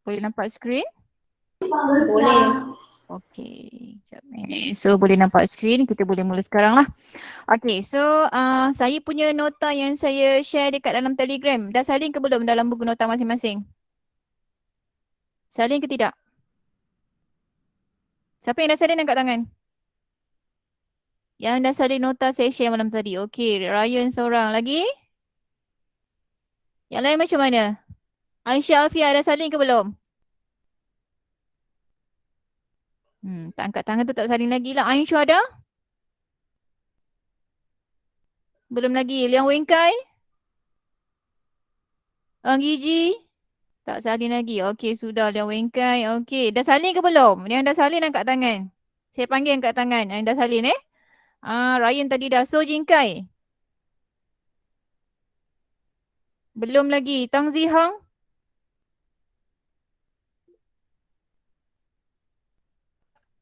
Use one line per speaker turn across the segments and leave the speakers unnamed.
Boleh nampak skrin?
Boleh.
Okey, sekejap ni. So boleh nampak skrin, kita boleh mula sekarang lah. Okey, so saya punya nota yang saya share dekat dalam Telegram, dah salin ke belum dalam buku nota masing-masing? Salin ke tidak? Siapa yang dah salin angkat tangan? Yang dah salin nota saya share malam tadi. Okey, Ryan seorang lagi. Yang lain macam mana? Aisyah Alfia dah salin ke belum? Tak angkat tangan tu tak salin lagi lah. Aisyah ada? Belum lagi. Liang Wengkai? Ang Gigi? Tak salin lagi. Okey, sudah Liang Wengkai. Okey, dah salin ke belum? Yang dah salin angkat tangan. Saya panggil angkat tangan. Yang dah salin Ryan tadi dah. So Jingkai? Belum lagi. Tang Zihang?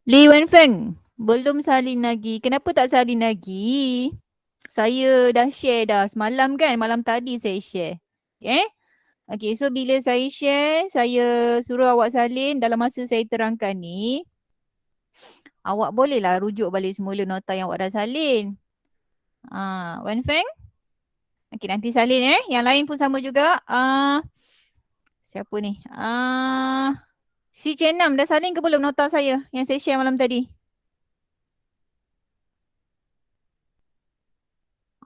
Li Wenfeng? Belum salin lagi. Kenapa tak salin lagi? Saya dah share dah semalam kan. Malam tadi saya share. Okay. Okay, so bila saya share, saya suruh awak salin dalam masa saya terangkan ni. Awak bolehlah rujuk balik semula nota yang awak dah salin. Wenfeng? Okay, nanti salin Yang lain pun sama juga. Siapa ni? Si Chen Nam dah salin ke belum nota saya yang saya share malam tadi?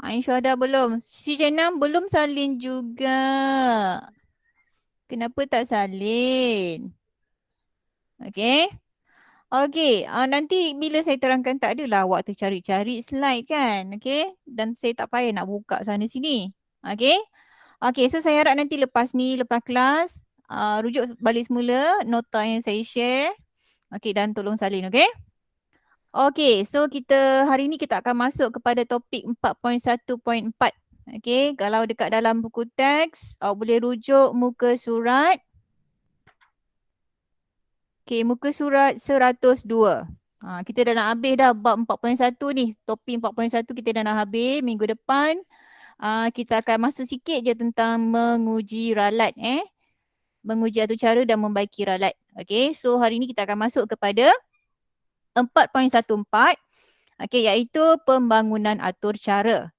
Aisyah dah belum. Si Chen Nam belum salin juga. Kenapa tak salin? Okay. Okay. Nanti bila saya terangkan tak adalah awak tercari-cari slide kan. Okay. Dan saya tak payah nak buka sana sini. Okay. Okay. So saya harap nanti lepas ni, lepas kelas, rujuk balik semula nota yang saya share. Okay. Dan tolong salin. Okay. Okay, so hari ni kita akan masuk kepada topik 4.1.4. Okay, kalau dekat dalam buku teks, awak boleh rujuk muka surat. Okay, muka surat 102. Kita dah nak habis dah bab 4.1 ni. Topik 4.1 kita dah nak habis minggu depan. Kita akan masuk sikit je tentang menguji ralat. Menguji atur cara dan membaiki ralat. Okay, so hari ni kita akan masuk kepada 4.14, iaitu pembangunan atur cara.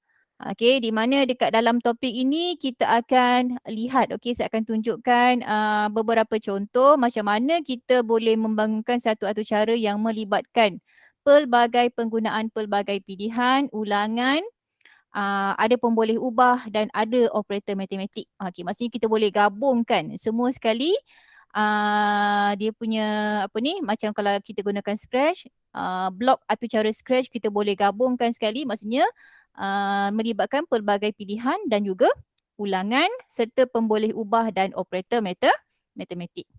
Di mana dekat dalam topik ini kita akan lihat, saya akan tunjukkan beberapa contoh macam mana kita boleh membangunkan satu atur cara yang melibatkan pelbagai penggunaan pelbagai pilihan, ulangan, ada pemboleh ubah dan ada operator matematik. Maksudnya kita boleh gabungkan semua sekali. Dia punya macam kalau kita gunakan Scratch, blok atur cara Scratch kita boleh gabungkan sekali, maksudnya melibatkan pelbagai pilihan dan juga ulangan serta pemboleh ubah dan operator matematik.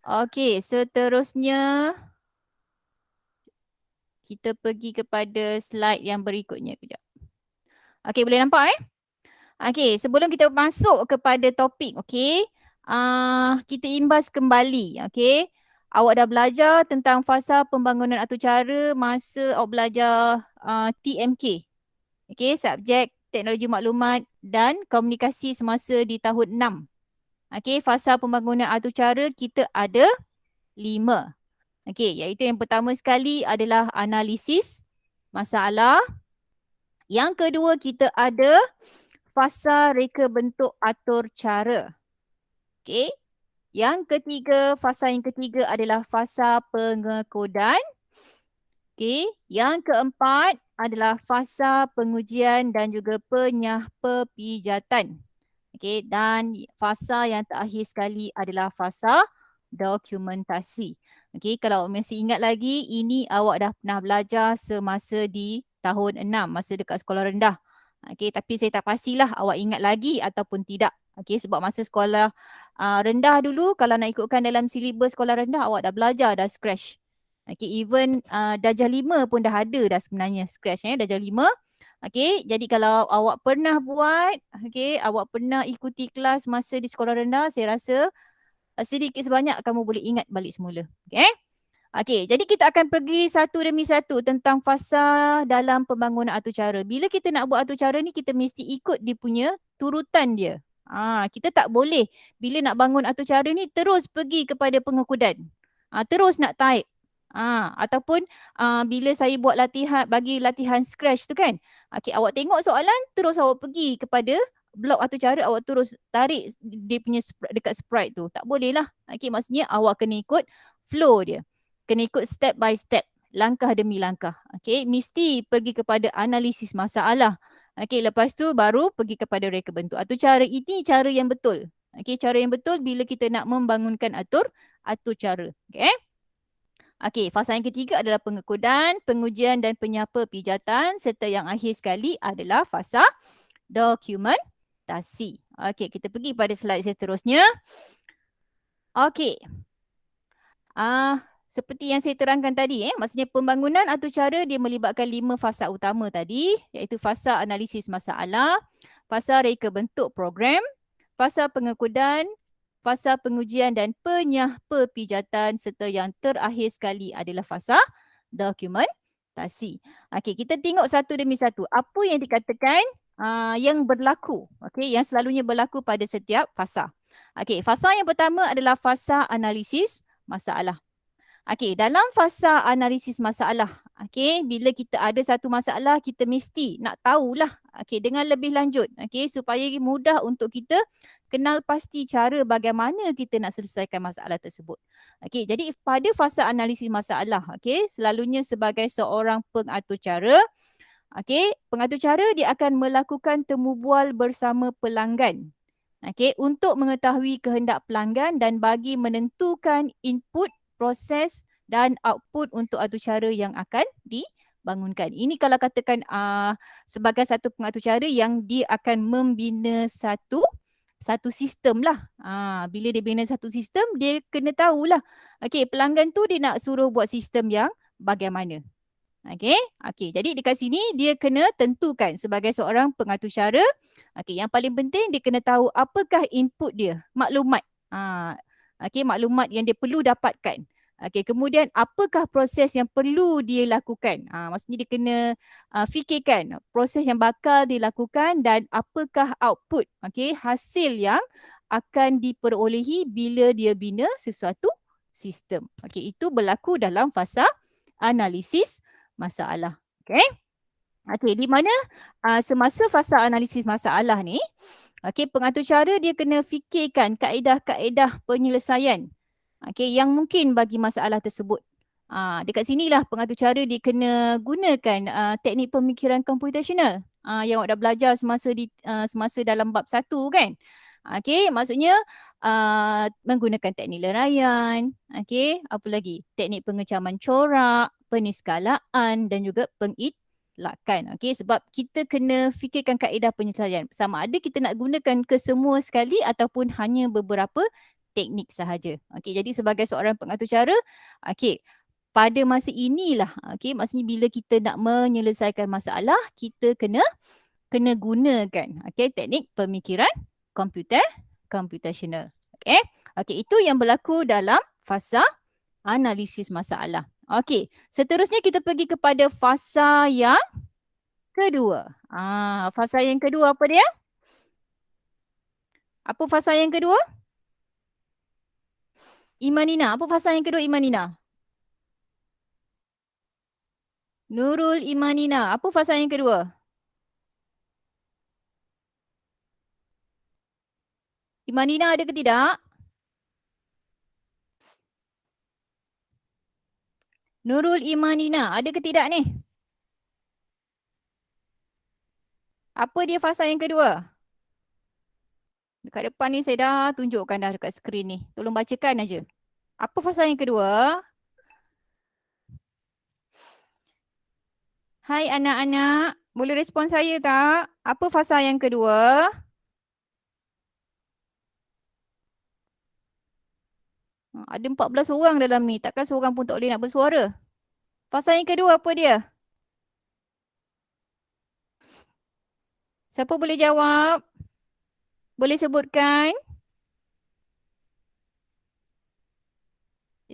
Okey, seterusnya kita pergi kepada slide yang berikutnya. Kejap. Okey, boleh nampak Okey, sebelum kita masuk kepada topik, kita imbas kembali, Awak dah belajar tentang fasa pembangunan atur cara masa awak belajar TMK. Subjek Teknologi Maklumat dan Komunikasi semasa di tahun 6. Fasa pembangunan atur cara kita ada 5. Iaitu yang pertama sekali adalah analisis masalah. Yang kedua kita ada fasa reka bentuk atur cara. Fasa yang ketiga adalah fasa pengekodan. Yang keempat adalah fasa pengujian dan juga penyahpepijatan. Dan fasa yang terakhir sekali adalah fasa dokumentasi. Kalau awak masih ingat lagi, ini awak dah pernah belajar semasa di tahun 6, masa dekat sekolah rendah. Tapi saya tak pastilah awak ingat lagi ataupun tidak. Sebab masa sekolah rendah dulu, kalau nak ikutkan dalam silibus sekolah rendah, awak dah belajar dah Scratch. Even darjah 5 pun dah ada dah sebenarnya Scratch darjah 5. Jadi kalau awak pernah buat, awak pernah ikuti kelas masa di sekolah rendah, saya rasa sedikit sebanyak kamu boleh ingat balik semula. Jadi kita akan pergi satu demi satu tentang fasa dalam pembangunan atur cara. Bila kita nak buat atur cara ni, kita mesti ikut dia punya turutan dia. Kita tak boleh bila nak bangun atur cara ni terus pergi kepada pengukudan. Terus nak type. Ataupun bila saya buat latihan, bagi latihan scratch tu kan. Okey, awak tengok soalan terus awak pergi kepada blok atur cara, awak terus tarik dia punya dekat sprite tu. Tak boleh lah. Okey, maksudnya awak kena ikut flow dia. Kena ikut step by step. Langkah demi langkah. Okey, mesti pergi kepada analisis masalah. Okey, lepas tu baru pergi kepada reka bentuk. Atur cara ini cara yang betul. Okey, cara yang betul bila kita nak membangunkan atur cara. Okey. Okey, fasa yang ketiga adalah pengukudan, pengujian dan penyapa pijatan serta yang akhir sekali adalah fasa dokumentasi. Okey, kita pergi pada slide seterusnya. Okey. Seperti yang saya terangkan tadi, maksudnya pembangunan atur cara dia melibatkan 5 fasa utama tadi, iaitu fasa analisis masalah, fasa reka bentuk program, fasa pengukudan, fasa pengujian dan penyapa pijatan serta yang terakhir sekali adalah fasa dokumentasi. Okey, kita tengok satu demi satu. Apa yang dikatakan yang berlaku, okey, yang selalunya berlaku pada setiap fasa. Okey, fasa yang pertama adalah fasa analisis masalah. Okey, dalam fasa analisis masalah, okey, bila kita ada satu masalah, kita mesti nak tahulah, okey, dengan lebih lanjut, okey, supaya mudah untuk kita kenal pasti cara bagaimana kita nak selesaikan masalah tersebut. Okey, jadi pada fasa analisis masalah, okey, selalunya sebagai seorang pengatur cara, okey, pengatur cara dia akan melakukan temu bual bersama pelanggan. Okey, untuk mengetahui kehendak pelanggan dan bagi menentukan input, proses dan output untuk atur cara yang akan dibangunkan. Ini kalau katakan sebagai satu pengatur cara yang dia akan membina satu sistem lah. Bila dia bina satu sistem, dia kena tahulah. Okey, pelanggan tu dia nak suruh buat sistem yang bagaimana. Okey, jadi dekat sini dia kena tentukan sebagai seorang pengatur cara. Okey, yang paling penting dia kena tahu apakah input dia, maklumat. Maklumat yang dia perlu dapatkan. Okey, kemudian apakah proses yang perlu dia lakukan? Maksudnya dia kena fikirkan proses yang bakal dilakukan dan apakah output, hasil yang akan diperolehi bila dia bina sesuatu sistem. Okey, itu berlaku dalam fasa analisis masalah. Okey, di mana semasa fasa analisis masalah ni, pengatur cara dia kena fikirkan kaedah-kaedah penyelesaian yang mungkin bagi masalah tersebut. Dekat sinilah pengatur cara dia kena gunakan teknik pemikiran computational yang awak dah belajar semasa dalam bab 1 kan. Maksudnya menggunakan teknik leraian, apa lagi? Teknik pengecaman corak, peniskalaan dan juga pengitlakan. Sebab kita kena fikirkan kaedah penyelesaian. Sama ada kita nak gunakan kesemua sekali ataupun hanya beberapa teknik sahaja. Jadi sebagai seorang pengatur cara, pada masa inilah, maksudnya bila kita nak menyelesaikan masalah, kita kena gunakan teknik pemikiran computational. Itu yang berlaku dalam fasa analisis masalah. Seterusnya kita pergi kepada fasa yang kedua. Fasa yang kedua apa dia? Apa fasa yang kedua? Imanina. Apa fasa yang kedua Imanina? Nurul Imanina. Apa fasa yang kedua? Imanina ada ke tidak? Nurul Imanina ada ke tidak ni? Apa dia fasa yang kedua? Dekat depan ni saya dah tunjukkan dah dekat skrin ni. Tolong bacakan aja. Apa fasa yang kedua? Hai anak-anak, boleh respon saya tak? Apa fasa yang kedua? Ada 14 orang dalam ni, takkan seorang pun tak boleh nak bersuara. Fasa yang kedua apa dia? Siapa boleh jawab? Boleh sebutkan?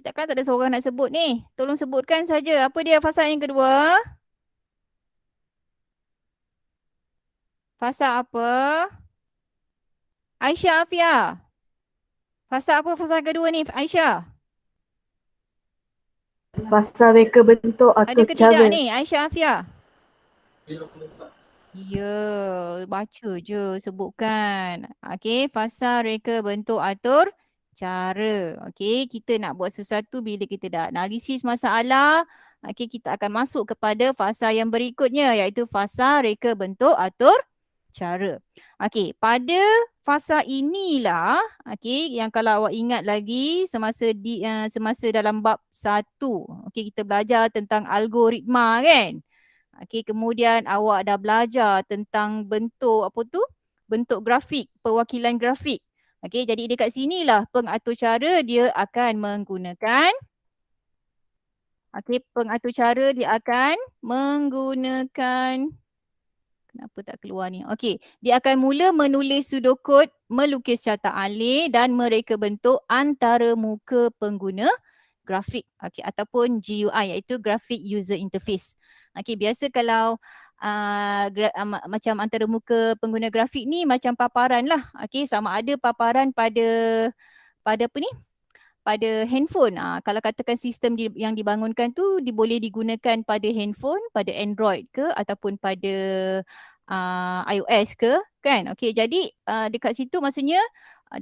Takkan tak ada seorang nak sebut ni. Tolong sebutkan saja. Apa dia fasa yang kedua? Fasa apa? Aisyah Afia. Fasa apa fasa kedua ni Aisyah?
Fasa reka bentuk
Ada
atau
ke tidak
cara.
ni Aisyah Afia? Ya, baca je sebutkan. Okey, fasa reka bentuk atur cara. Okey, kita nak buat sesuatu bila kita dah analisis masalah. Okey, kita akan masuk kepada fasa yang berikutnya iaitu fasa reka bentuk atur cara. Okey, pada fasa inilah okey yang kalau awak ingat lagi semasa dalam bab 1. Okey, kita belajar tentang algoritma kan? Okey, kemudian awak dah belajar tentang bentuk apa tu? Bentuk grafik, perwakilan grafik. Okey, jadi dekat sinilah pengatur cara dia akan menggunakan pengatur cara dia akan menggunakan kenapa tak keluar ni? Okey, dia akan mula menulis pseudocode, melukis carta alih dan mereka bentuk antara muka pengguna grafik ataupun GUI iaitu Graphic User Interface. Okey, biasa kalau macam antara muka pengguna grafik ni macam paparan lah. Okey, sama ada paparan pada apa ni? Pada handphone. Kalau katakan sistem yang dibangunkan tu boleh digunakan pada handphone, pada Android ke ataupun pada iOS ke kan. Okey, jadi dekat situ maksudnya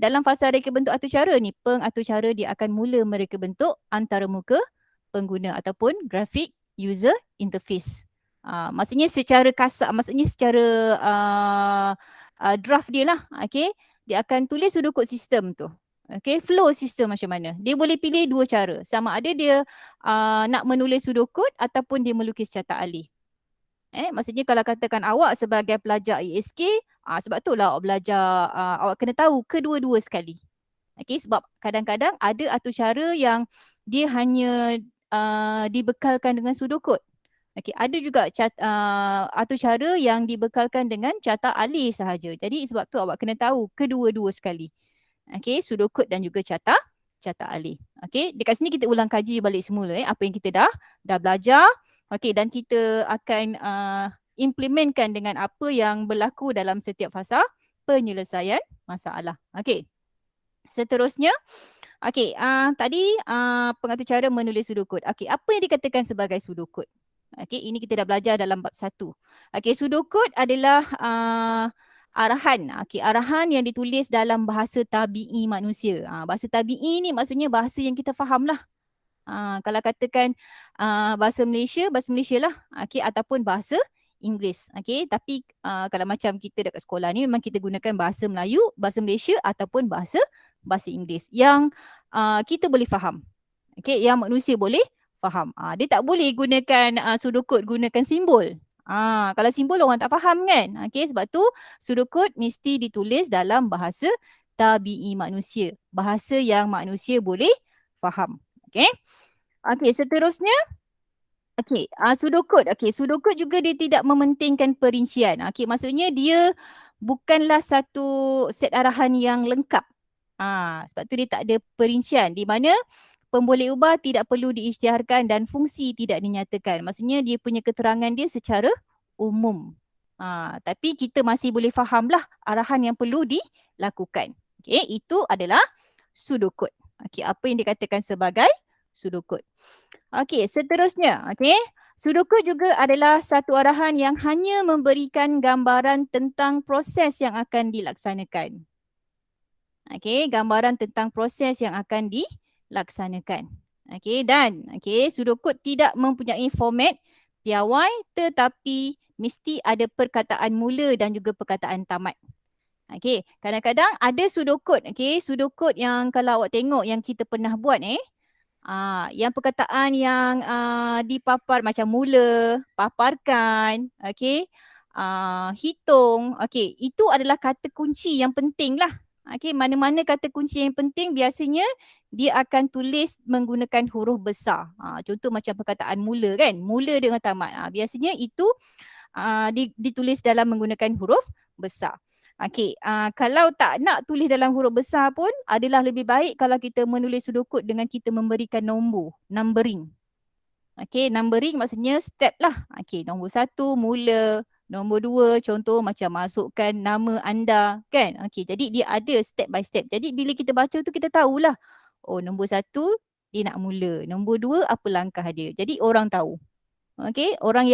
dalam fasa reka bentuk atur cara ni, pengatur cara dia akan mula mereka bentuk antara muka pengguna ataupun graphic user interface. Maksudnya secara kasar, maksudnya secara draft dia lah. Okey, dia akan tulis pseudocode sistem tu. Okay, flow sistem macam mana. Dia boleh pilih dua cara. Sama ada dia nak menulis pseudocode ataupun dia melukis carta alih. Maksudnya kalau katakan awak sebagai pelajar ASK, sebab itulah awak belajar, awak kena tahu kedua-dua sekali. Okay, sebab kadang-kadang ada atur cara yang dia hanya dibekalkan dengan pseudocode. Okay, ada juga atur cara yang dibekalkan dengan carta alih sahaja. Jadi sebab tu awak kena tahu kedua-dua sekali. Okey, pseudocode dan juga carta alih. Okey, dekat sini kita ulang kaji balik semula apa yang kita dah belajar. Okey, dan kita akan implementkan dengan apa yang berlaku dalam setiap fasa penyelesaian masalah. Okey. Seterusnya, okey, tadi pengatur cara menulis pseudocode. Okey, apa yang dikatakan sebagai pseudocode? Okey, ini kita dah belajar dalam bab 1. Okey, pseudocode adalah arahan. Arahan yang ditulis dalam bahasa tabi'i manusia. Bahasa tabi'i ni maksudnya bahasa yang kita faham lah. Kalau katakan bahasa Malaysia lah. Ataupun bahasa Inggeris. Tapi kalau macam kita dekat sekolah ni memang kita gunakan bahasa Melayu, bahasa Malaysia ataupun bahasa Inggeris yang kita boleh faham. Yang manusia boleh faham. Dia tak boleh gunakan pseudocode, gunakan simbol. Kalau simbol orang tak faham kan. Sebab tu pseudocode mesti ditulis dalam bahasa tabi'i manusia. Bahasa yang manusia boleh faham. Seterusnya. Pseudocode. Pseudocode juga dia tidak mementingkan perincian. Maksudnya dia bukanlah satu set arahan yang lengkap. Sebab tu dia tak ada perincian di mana pemboleh ubah tidak perlu diisytiharkan dan fungsi tidak dinyatakan. Maksudnya dia punya keterangan dia secara umum. Tapi kita masih boleh fahamlah arahan yang perlu dilakukan. Itu adalah pseudocode. Apa yang dikatakan sebagai pseudocode. Seterusnya. Pseudocode juga adalah satu arahan yang hanya memberikan gambaran tentang proses yang akan dilaksanakan. Gambaran tentang proses yang akan dilaksanakan. Dan pseudocode tidak mempunyai format piawai tetapi mesti ada perkataan mula dan juga perkataan tamat. Kadang-kadang ada pseudocode. Pseudocode yang kalau awak tengok yang kita pernah buat yang perkataan yang dipapar macam mula, paparkan, hitung, itu adalah kata kunci yang penting lah. Mana-mana kata kunci yang penting biasanya dia akan tulis menggunakan huruf besar. Contoh macam perkataan mula kan, mula dengan tamat. Biasanya itu ditulis dalam menggunakan huruf besar. Kalau tak nak tulis dalam huruf besar pun adalah lebih baik kalau kita menulis pseudocode dengan kita memberikan nombor, numbering. Numbering maksudnya step lah. Nombor 1 mula, Nombor 2, contoh macam masukkan nama anda, kan? Okey, jadi dia ada step by step. Jadi bila kita baca tu kita tahulah. Oh, nombor 1 dia nak mula. Nombor 2 apa langkah dia. Jadi orang tahu. Okey, orang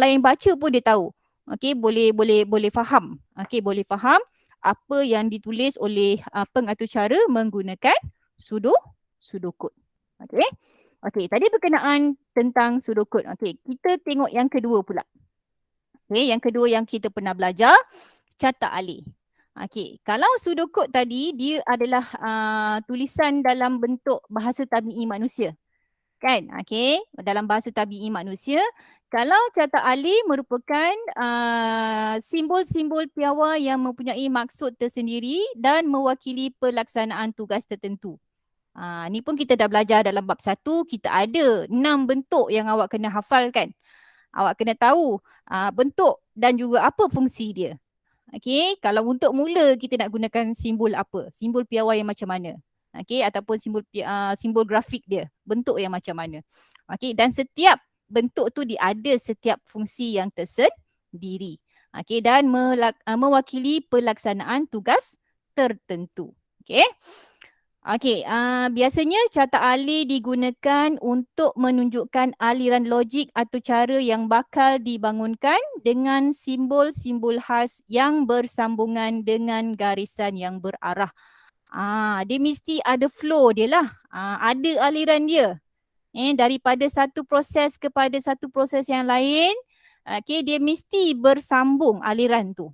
lain baca pun dia tahu. Okey, boleh faham. Okey, boleh faham apa yang ditulis oleh pengatur cara menggunakan pseudocode. Okey. Okey, tadi berkenaan tentang pseudocode. Okey, kita tengok yang kedua pula. Okey, yang kedua yang kita pernah belajar, catat alih. Okey, kalau pseudocode tadi dia adalah tulisan dalam bentuk bahasa tabi'i manusia. Kan? Okey, dalam bahasa tabi'i manusia. Kalau catat alih merupakan simbol-simbol piawai yang mempunyai maksud tersendiri dan mewakili pelaksanaan tugas tertentu. Ni pun kita dah belajar dalam bab 1, kita ada 6 bentuk yang awak kena hafalkan. Awak kena tahu bentuk dan juga apa fungsi dia. Okey, kalau untuk mula kita nak gunakan simbol apa? Simbol piawai yang macam mana? Okey, ataupun simbol grafik dia, bentuk yang macam mana? Okey, dan setiap bentuk tu dia ada setiap fungsi yang tersendiri. Okey, dan mewakili pelaksanaan tugas tertentu. Okey. Okey, biasanya catat alih digunakan untuk menunjukkan aliran logik atau cara yang bakal dibangunkan dengan simbol-simbol khas yang bersambungan dengan garisan yang berarah. Dia mesti ada flow dia lah, ada aliran dia. Daripada satu proses kepada satu proses yang lain, dia mesti bersambung aliran tu.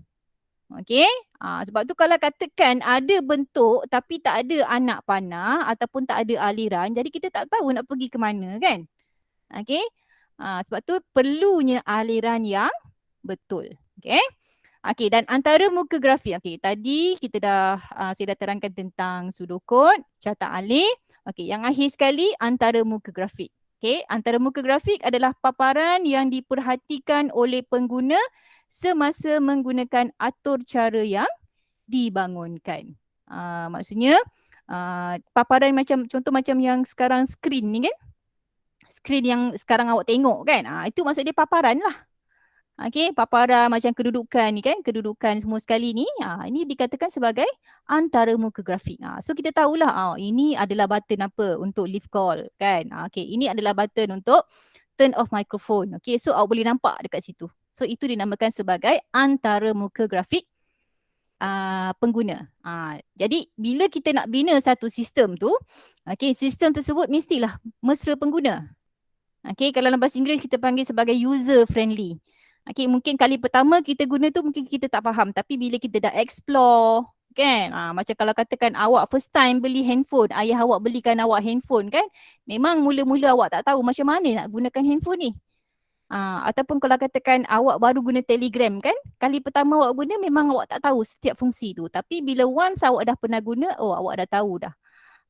Okey, sebab tu kalau katakan ada bentuk tapi tak ada anak panah ataupun tak ada aliran, jadi kita tak tahu nak pergi ke mana, kan? Okey, sebab tu perlunya aliran yang betul. Okey. Okey, dan antara muka grafik. Okey, tadi kita saya dah terangkan tentang pseudocode, catat alih. Okey, yang akhir sekali antara muka grafik. Okey, antara muka grafik adalah paparan yang diperhatikan oleh pengguna semasa menggunakan atur cara yang dibangunkan. Maksudnya paparan macam contoh macam yang sekarang skrin ni kan. Skrin yang sekarang awak tengok kan. Itu maksud dia paparan lah. Okey, paparan macam kedudukan ni kan, kedudukan semua sekali ni, ini dikatakan sebagai antara muka grafik. So kita tahulah ini adalah button apa untuk leave call kan. Okey, ini adalah button untuk turn off microphone. Okey, so awak boleh nampak dekat situ. So itu dinamakan sebagai antara muka grafik pengguna. Jadi bila kita nak bina satu sistem tu, okey, sistem tersebut mestilah mesra pengguna. Okey, kalau dalam bahasa Inggeris kita panggil sebagai user friendly. Okey, mungkin kali pertama kita guna tu mungkin kita tak faham, tapi bila kita dah explore kan, macam kalau katakan awak first time beli handphone, ayah awak belikan awak handphone kan, memang mula-mula awak tak tahu macam mana nak gunakan handphone ni. Ataupun kalau katakan awak baru guna Telegram kan, kali pertama awak guna memang awak tak tahu setiap fungsi tu, tapi bila once awak dah pernah guna, awak dah tahu dah.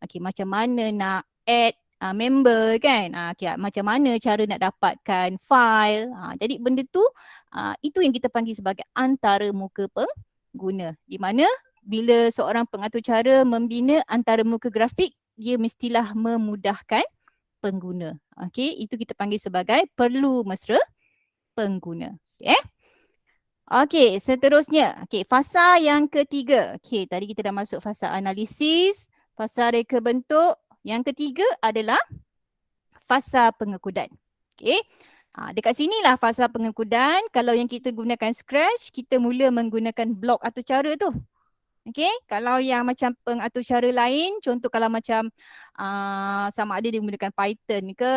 Okey, macam mana nak add member kan, macam mana cara nak dapatkan file. Jadi benda tu, itu yang kita panggil sebagai antara muka pengguna. Di mana bila seorang pengatur cara membina antara muka grafik, dia mestilah memudahkan pengguna. Okey, itu kita panggil sebagai perlu mesra pengguna. Okey. Okey, seterusnya. Okey, fasa yang ketiga. Okey, tadi kita dah masuk fasa analisis, fasa reka bentuk. Yang ketiga adalah fasa pengekodan. Okey. Dekat sinilah fasa pengekodan. Kalau yang kita gunakan Scratch, kita mula menggunakan blok atur cara tu. Okey. Kalau yang macam pengatur cara lain, contoh kalau macam sama ada dia menggunakan Python ke,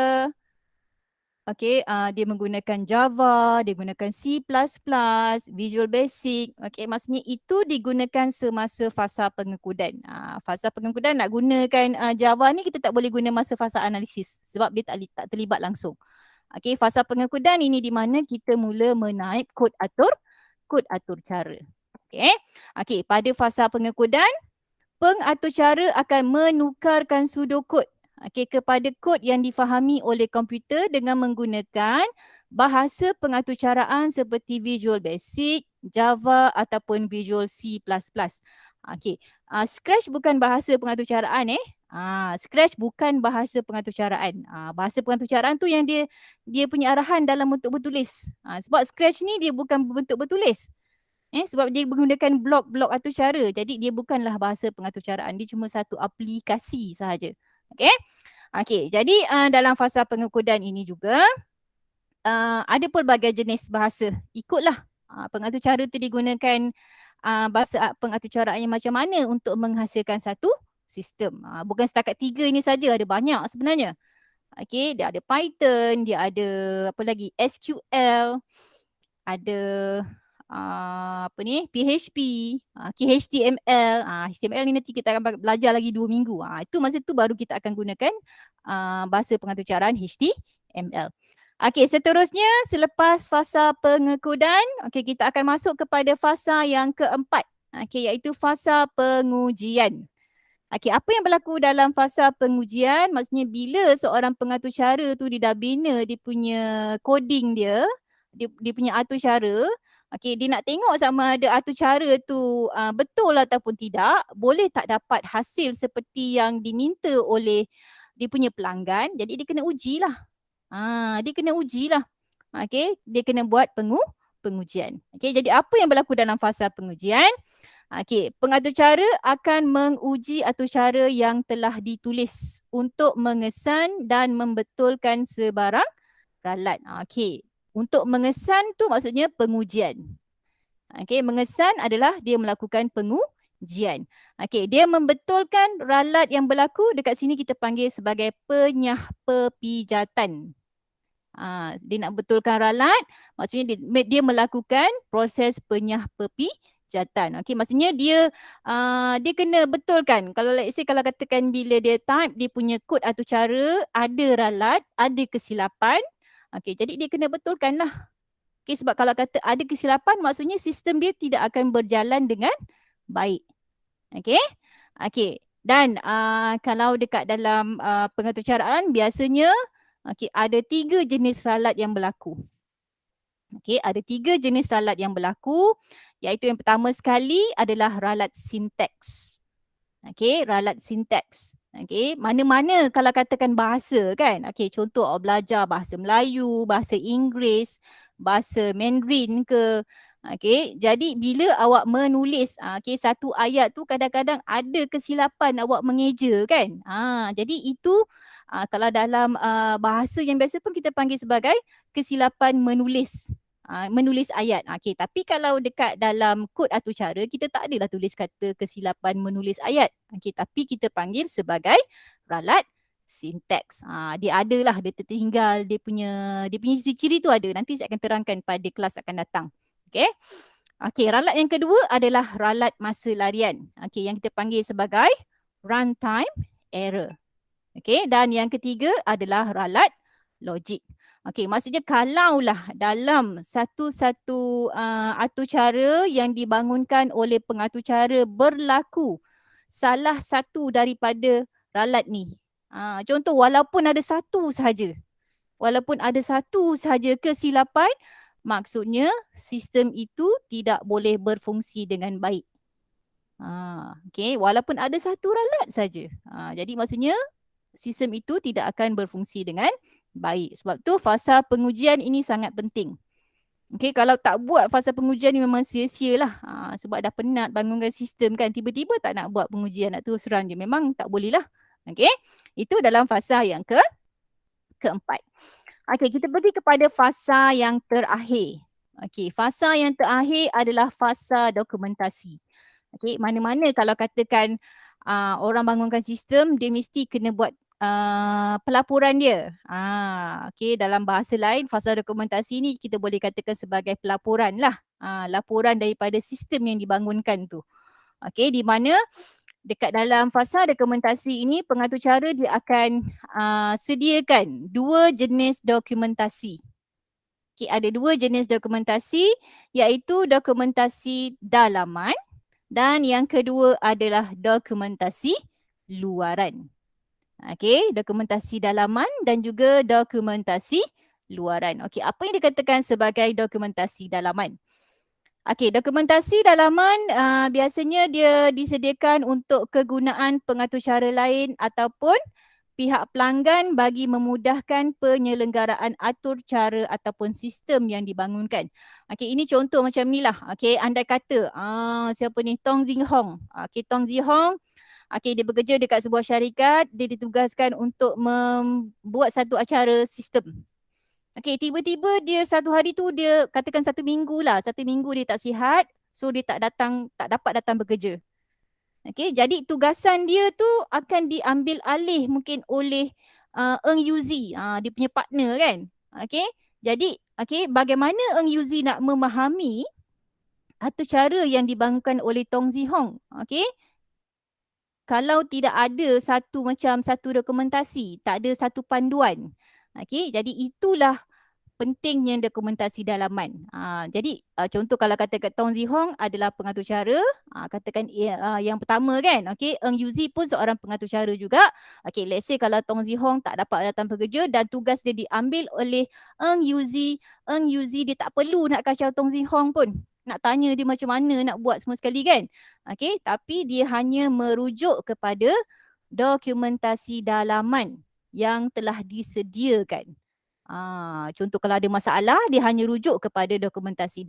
okey, dia menggunakan Java, dia gunakan C++, Visual Basic. Okey, maksudnya itu digunakan semasa fasa pengekodan. Fasa pengekodan nak gunakan Java ni kita tak boleh guna masa fasa analisis sebab dia tak terlibat langsung. Okey, fasa pengekodan ini di mana kita mula menaip kod atur cara. Okey. Okey, pada fasa pengekodan, pengatur cara akan menukarkan pseudocode kepada kod yang difahami oleh komputer dengan menggunakan bahasa pengatur caraan seperti Visual Basic, Java ataupun Visual C++. Scratch bukan bahasa pengatur caraan Scratch bukan bahasa pengaturcaraan. Bahasa pengaturcaraan tu yang dia punya arahan dalam bentuk bertulis. Sebab Scratch ni dia bukan bentuk bertulis. Sebab dia menggunakan blok-blok aturcara. Jadi dia bukanlah bahasa pengaturcaraan. Dia cuma satu aplikasi sahaja. Okey, jadi dalam fasa pengukuran ini juga ada pelbagai jenis bahasa. Ikutlah pengaturcara tu digunakan bahasa pengaturcaraan yang macam mana untuk menghasilkan satu sistem. Bukan setakat 3 ini saja, ada banyak sebenarnya. Okey, dia ada Python, dia ada apa lagi? SQL, ada PHP, KHTML. HTML ni nanti kita akan belajar lagi 2 minggu. Itu masa tu baru kita akan gunakan bahasa pengaturcaraan HTML. Okey, seterusnya selepas fasa pengekodan, kita akan masuk kepada fasa yang keempat. Iaitu fasa pengujian. Apa yang berlaku dalam fasa pengujian? Maksudnya bila seorang pengaturcara tu dia dah bina dia punya coding dia punya aturcara, dia nak tengok sama ada aturcara tu betul ataupun tidak, boleh tak dapat hasil seperti yang diminta oleh dia punya pelanggan, jadi dia kena ujilah. Dia kena ujilah. Dia kena buat pengujian. Jadi apa yang berlaku dalam fasa pengujian? Pengaturcara akan menguji aturcara yang telah ditulis untuk mengesan dan membetulkan sebarang ralat. Untuk mengesan tu maksudnya pengujian. Mengesan adalah dia melakukan pengujian. Dia membetulkan ralat yang berlaku, dekat sini kita panggil sebagai penyahpepijatan. Dia nak betulkan ralat, maksudnya dia melakukan proses penyahpepijatan. Maksudnya dia kena betulkan. Kalau let's say kalau katakan bila dia type dia punya kod aturcara ada ralat, ada kesilapan, jadi dia kena betulkan lah. Sebab kalau kata ada kesilapan maksudnya sistem dia tidak akan berjalan dengan baik. Dan kalau dekat dalam pengaturcaraan biasanya ada 3 jenis ralat yang berlaku. Ada 3 jenis ralat yang berlaku, iaitu yang pertama sekali adalah ralat sinteks. Ralat sinteks. Mana-mana kalau katakan bahasa kan. Contoh awak belajar bahasa Melayu, bahasa Inggeris, bahasa Mandarin ke. Jadi bila awak menulis satu ayat tu kadang-kadang ada kesilapan awak mengeja kan. Jadi itu kalau dalam bahasa yang biasa pun kita panggil sebagai kesilapan menulis. Menulis ayat. Tapi kalau dekat dalam kod aturcara kita tak adalah tulis kata kesilapan menulis ayat. Tapi kita panggil sebagai ralat sinteks. Dia adalah, dia tertinggal, dia punya ciri-ciri tu ada. Nanti saya akan terangkan pada kelas akan datang. Ralat yang kedua adalah ralat masa larian. Yang kita panggil sebagai runtime error. Dan yang ketiga adalah ralat logik. Maksudnya kalaulah dalam satu-satu aturcara yang dibangunkan oleh pengaturcara berlaku salah satu daripada ralat ni. Contoh walaupun ada satu sahaja kesilapan, maksudnya sistem itu tidak boleh berfungsi dengan baik. Walaupun ada satu ralat saja. Jadi maksudnya sistem itu tidak akan berfungsi dengan baik. Sebab tu fasa pengujian ini sangat penting. Kalau tak buat fasa pengujian ni memang sia-sia lah. Sebab dah penat bangunkan sistem kan. Tiba-tiba tak nak buat pengujian, nak terus run je. Memang tak boleh lah. Itu dalam fasa yang keempat. Kita pergi kepada fasa yang terakhir. Fasa yang terakhir adalah fasa dokumentasi. Mana-mana kalau katakan orang bangunkan sistem, dia mesti kena buat pelaporan dia. Dalam bahasa lain, fasa dokumentasi ni kita boleh katakan sebagai pelaporan lah. Laporan daripada sistem yang dibangunkan tu. Di mana dekat dalam fasa dokumentasi ini, pengaturcara dia akan sediakan 2 jenis dokumentasi. Ada 2 jenis dokumentasi, iaitu dokumentasi dalaman dan yang kedua adalah dokumentasi luaran. Dokumentasi dalaman dan juga dokumentasi luaran. Apa yang dikatakan sebagai dokumentasi dalaman? Okey, dokumentasi dalaman biasanya dia disediakan untuk kegunaan pengaturcara lain ataupun pihak pelanggan bagi memudahkan penyelenggaraan atur cara ataupun sistem yang dibangunkan. Okey, ini contoh macam ni lah. Okey, andai kata siapa ni Tong Zing Hong. Okey, Tong Zing Hong dia bekerja dekat sebuah syarikat, dia ditugaskan untuk membuat satu acara sistem. Okey, tiba-tiba dia satu hari tu dia katakan 1 minggu lah. 1 minggu dia tak sihat. So dia tak dapat datang bekerja. Okey, jadi tugasan dia tu akan diambil alih mungkin oleh Eng Yuzi, dia punya partner kan. Okey, jadi bagaimana Eng Yuzi nak memahami atau cara yang dibangunkan oleh Tong Zi Hong. Okey, kalau tidak ada satu dokumentasi, tak ada satu panduan. Okey, jadi itulah pentingnya dokumentasi dalaman. Jadi contoh kalau kata kat Tong Zi Hong adalah pengatur cara, katakan yang pertama kan, okey, Eng Yuzi pun seorang pengatur cara juga. Okey, let's say kalau Tong Zi Hong tak dapat datang bekerja dan tugas dia diambil oleh Eng Yuzi dia tak perlu nak kacau Tong Zi Hong pun. Nak tanya dia macam mana nak buat semua sekali kan. Okey, tapi dia hanya merujuk kepada dokumentasi dalaman yang telah disediakan. Contoh kalau ada masalah, dia hanya rujuk kepada dokumentasi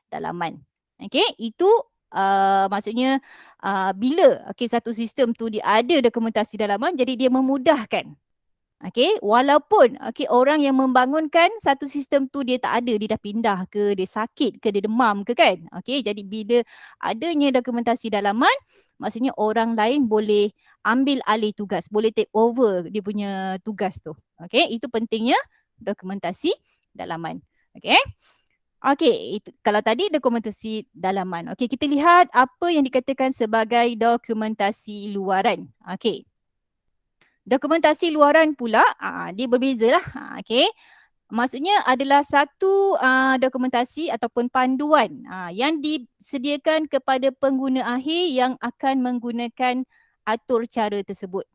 dalaman. Okey, itu maksudnya bila satu sistem tu dia ada dokumentasi dalaman, jadi dia memudahkan. Okey, walaupun orang yang membangunkan satu sistem tu dia tak ada, dia dah pindah ke, dia sakit ke, dia demam ke kan. Okey, jadi bila adanya dokumentasi dalaman, maksudnya orang lain boleh ambil alih tugas, boleh take over dia punya tugas tu. Okey, itu pentingnya dokumentasi dalaman. Okey. Okey, kalau tadi dokumentasi dalaman. Okey, kita lihat apa yang dikatakan sebagai dokumentasi luaran. Okey. Dokumentasi luaran pula, dia berbeza lah. Okey. Maksudnya adalah satu dokumentasi ataupun panduan yang disediakan kepada pengguna akhir yang akan menggunakan atur cara tersebut.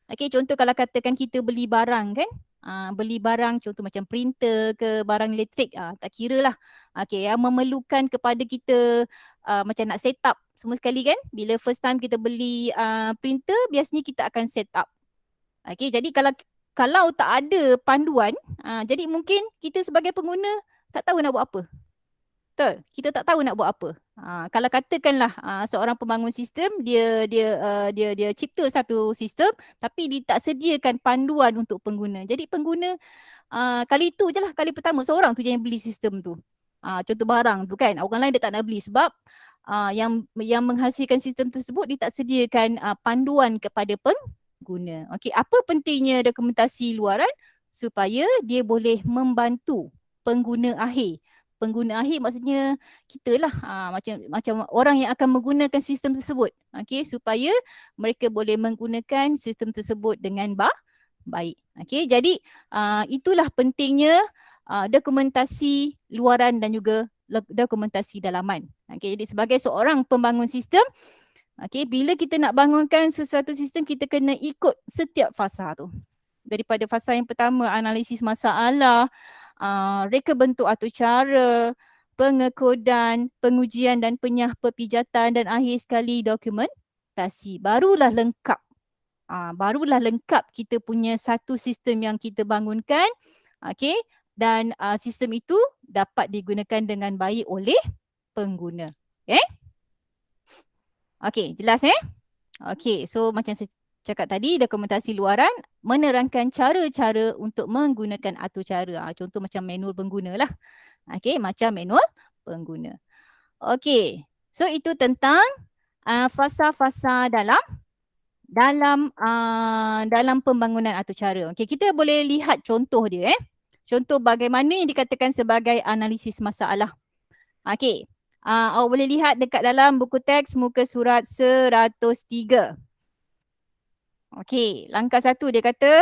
Okey, contoh kalau katakan kita beli barang kan, beli barang contoh macam printer ke barang elektrik, tak kira lah. Okey, yang memerlukan kepada kita macam nak set up semua sekali kan. Bila first time kita beli printer, biasanya kita akan set up. Okey, jadi kalau tak ada panduan, jadi mungkin kita sebagai pengguna tak tahu nak buat apa. Betul? Kita tak tahu nak buat apa. Kalau katakanlah seorang pembangun sistem, dia cipta satu sistem tapi dia tak sediakan panduan untuk pengguna. Jadi pengguna kali itu je lah, kali pertama seorang tu je yang beli sistem tu. Contoh barang tu kan, orang lain dia tak nak beli sebab yang menghasilkan sistem tersebut dia tak sediakan panduan kepada pengguna. Okey, apa pentingnya dokumentasi luaran? Supaya dia boleh membantu pengguna akhir. Pengguna akhir maksudnya kita lah, macam orang yang akan menggunakan sistem tersebut. Okey, supaya mereka boleh menggunakan sistem tersebut dengan baik. Okey, jadi itulah pentingnya dokumentasi luaran dan juga dokumentasi dalaman. Okey, jadi sebagai seorang pembangun sistem, okey, bila kita nak bangunkan sesuatu sistem, kita kena ikut setiap fasa tu. Daripada fasa yang pertama, analisis masalah, reka bentuk atau cara, pengekodan, pengujian dan penyah perpijatan dan akhir sekali dokumentasi. Barulah lengkap. Barulah lengkap kita punya satu sistem yang kita bangunkan. Okey, dan sistem itu dapat digunakan dengan baik oleh pengguna. Okay? Okey, jelas Okey, so macam saya cakap tadi, dokumentasi luaran menerangkan cara-cara untuk menggunakan atur cara. Contoh macam manual pengguna lah. Okey, macam manual pengguna. Okey, so itu tentang fasa-fasa dalam pembangunan atur cara. Okey, kita boleh lihat contoh dia Contoh bagaimana yang dikatakan sebagai analisis masalah. Okey, awak boleh lihat dekat dalam buku teks muka surat 103. Okey, langkah 1 dia kata,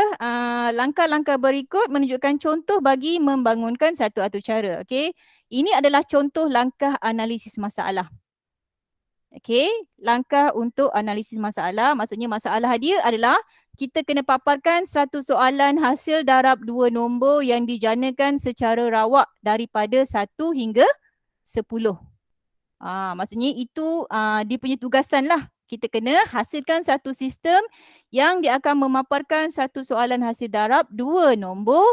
langkah-langkah berikut menunjukkan contoh bagi membangunkan satu atur cara. Okey, ini adalah contoh langkah analisis masalah. Okey, langkah untuk analisis masalah, maksudnya masalah dia adalah kita kena paparkan satu soalan hasil darab 2 nombor yang dijanakan secara rawak daripada 1 hingga 10. Maksudnya itu dia punya tugasan lah. Kita kena hasilkan satu sistem yang dia akan memaparkan satu soalan hasil darab 2 nombor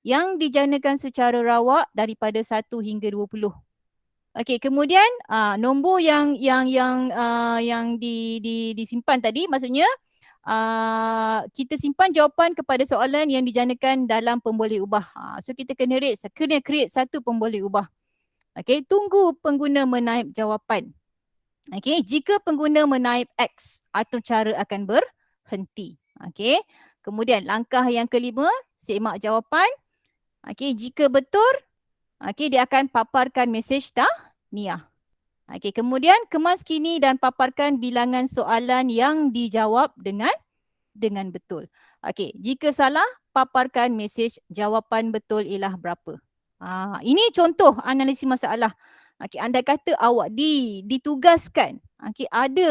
yang dijanakan secara rawak daripada 1 hingga 20. Okey, kemudian nombor yang disimpan tadi, maksudnya kita simpan jawapan kepada soalan yang dijanakan dalam pemboleh ubah. So kita kena create satu pemboleh ubah. Okey, tunggu pengguna menaip jawapan. Okey, jika pengguna menaip X, atur cara akan berhenti. Okey, kemudian langkah yang kelima, semak jawapan. Okey, jika betul, dia akan paparkan mesej tahniah. Okey, kemudian kemas kini dan paparkan bilangan soalan yang dijawab dengan betul. Okey, jika salah, paparkan mesej jawapan betul ialah berapa. Ini contoh analisis masalah. Okey, andai kata awak ditugaskan, ada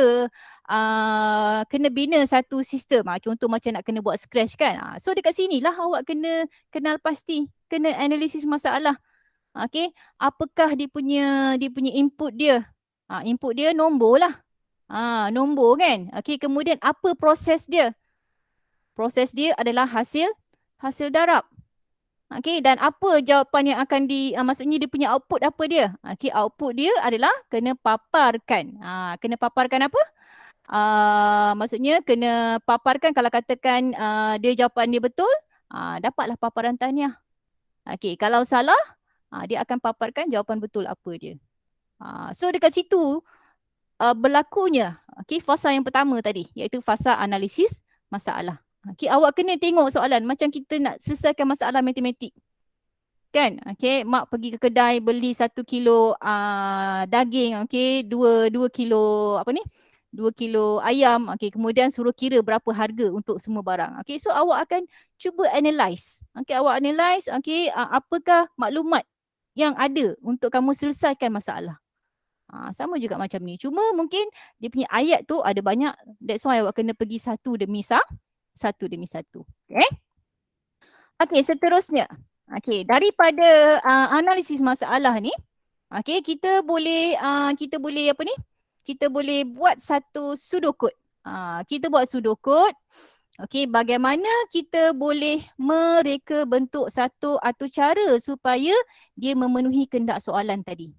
kena bina satu sistem. Contoh macam nak kena buat scratch kan. So dekat sinilah awak kena kenal pasti, kena analisis masalah. Okey, apakah dia punya input dia? Input dia nombor lah. Nombor kan. Okey, kemudian apa proses dia? Proses dia adalah hasil darab. Okey, dan apa jawapan yang akan maksudnya dia punya output apa dia? Okey, output dia adalah kena paparkan. Kena paparkan apa? Maksudnya kena paparkan kalau katakan dia jawapan dia betul, dapatlah paparan tahniah. Okey, kalau salah, dia akan paparkan jawapan betul apa dia. So dekat situ berlakunya fasa yang pertama tadi, iaitu fasa analisis masalah. Awak kena tengok soalan macam kita nak selesaikan masalah matematik. Kan? Mak pergi ke kedai beli 1 kilo daging, 2 kilo 2 kilo ayam, kemudian suruh kira berapa harga untuk semua barang. So awak akan cuba analyse. Awak analyse, apakah maklumat yang ada untuk kamu selesaikan masalah. Sama juga macam ni. Cuma mungkin dia punya ayat tu ada banyak. That's why awak kena pergi satu demi satu. Okay, seterusnya. Daripada analisis masalah ni, kita boleh kita boleh buat satu pseudocode. Kita buat pseudocode. Bagaimana kita boleh mereka bentuk satu atau cara supaya dia memenuhi kehendak soalan tadi.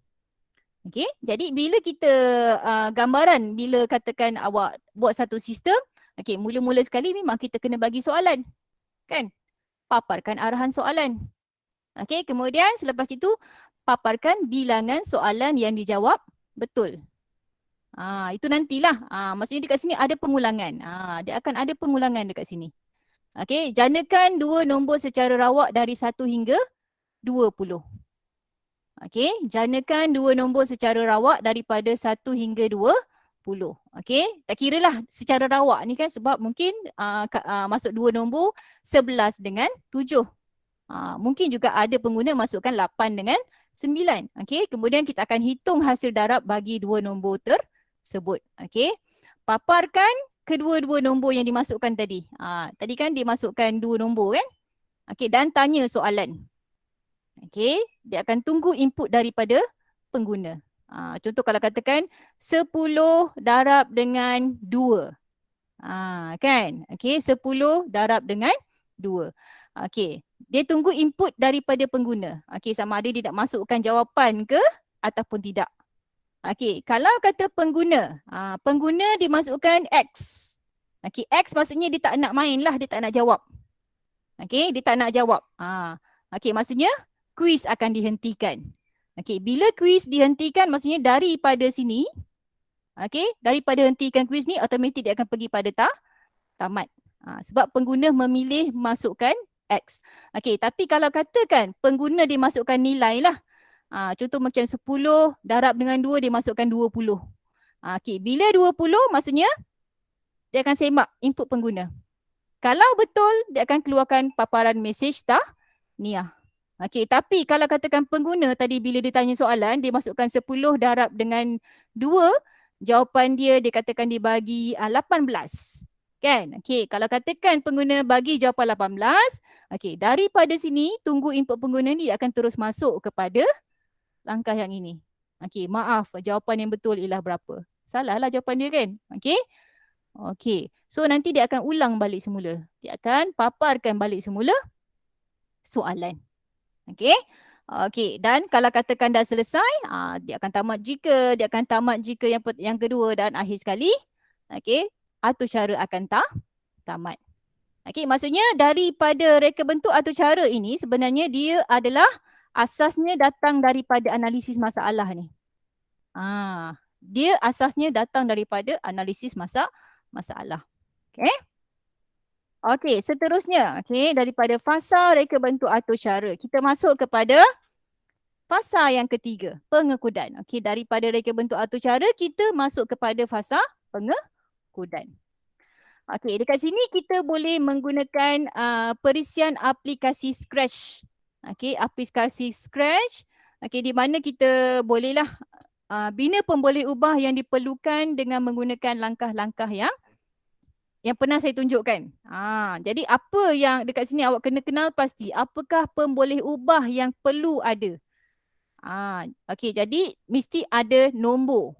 Jadi bila kita gambaran, bila katakan awak buat satu sistem, mula-mula sekali memang kita kena bagi soalan. Kan? Paparkan arahan soalan. Kemudian selepas itu paparkan bilangan soalan yang dijawab betul. Itu nantilah. Maksudnya dekat sini ada pengulangan. Dia akan ada pengulangan dekat sini. Janakan 2 nombor secara rawak dari 1 hingga 20. Janakan 2 nombor secara rawak daripada 1 hingga 20. Tak kira lah secara rawak ni kan, sebab mungkin masuk 2 nombor 11 dengan 7. Mungkin juga ada pengguna masukkan 8 dengan 9. Kemudian kita akan hitung hasil darab bagi 2 nombor tersebut. Paparkan kedua-dua nombor yang dimasukkan tadi. Tadi kan dia masukkan 2 nombor kan? Dan tanya soalan. Dia akan tunggu input daripada pengguna. Contoh kalau katakan 10 darab dengan 2. Kan? 10 darab dengan 2. Dia tunggu input daripada pengguna. Sama ada dia nak masukkan jawapan ke ataupun tidak. Kalau kata pengguna, pengguna dimasukkan X. X maksudnya dia tak nak main lah, dia tak nak jawab. Dia tak nak jawab. Maksudnya kuis akan dihentikan. Bila kuis dihentikan, maksudnya daripada sini, daripada hentikan kuis ni, automatik dia akan pergi pada tamat. Sebab pengguna memilih masukkan X. Tapi kalau katakan pengguna dia masukkan nilai lah. Contoh macam 10 darab dengan 2, dia masukkan 20. Bila 20, maksudnya dia akan semak input pengguna. Kalau betul, dia akan keluarkan paparan mesej tahniah. Tapi kalau katakan pengguna tadi bila dia tanya soalan, dia masukkan 10 darab dengan 2, jawapan dia katakan dia bagi 18. Kan? Kalau katakan pengguna bagi jawapan 18, daripada sini tunggu input pengguna ni akan terus masuk kepada langkah yang ini. Okey, maaf, jawapan yang betul ialah berapa? Salah lah jawapan dia kan? Okey? Okey. So nanti dia akan ulang balik semula. Dia akan paparkan balik semula soalan. Okey? Okey, dan kalau katakan dah selesai, dia akan tamat jika yang kedua dan akhir sekali, okey, atur cara akan tamat. Okey, maksudnya daripada reka bentuk atur cara ini sebenarnya dia adalah asasnya datang daripada analisis masalah ni. Dia asasnya datang daripada analisis masalah. Okey? Okey, seterusnya, okey, daripada fasa reka bentuk atur cara, kita masuk kepada fasa yang ketiga, pengekudan. Okey, daripada reka bentuk atur cara, kita masuk kepada fasa pengekudan. Okey, dekat sini kita boleh menggunakan perisian aplikasi Scratch. Okey, aplikasi Scratch. Okey, di mana kita bolehlah bina pemboleh ubah yang diperlukan dengan menggunakan langkah-langkah yang pernah saya tunjukkan. Jadi apa yang dekat sini awak kena kenal pasti, apakah pemboleh ubah yang perlu ada. Okey, jadi mesti ada nombor.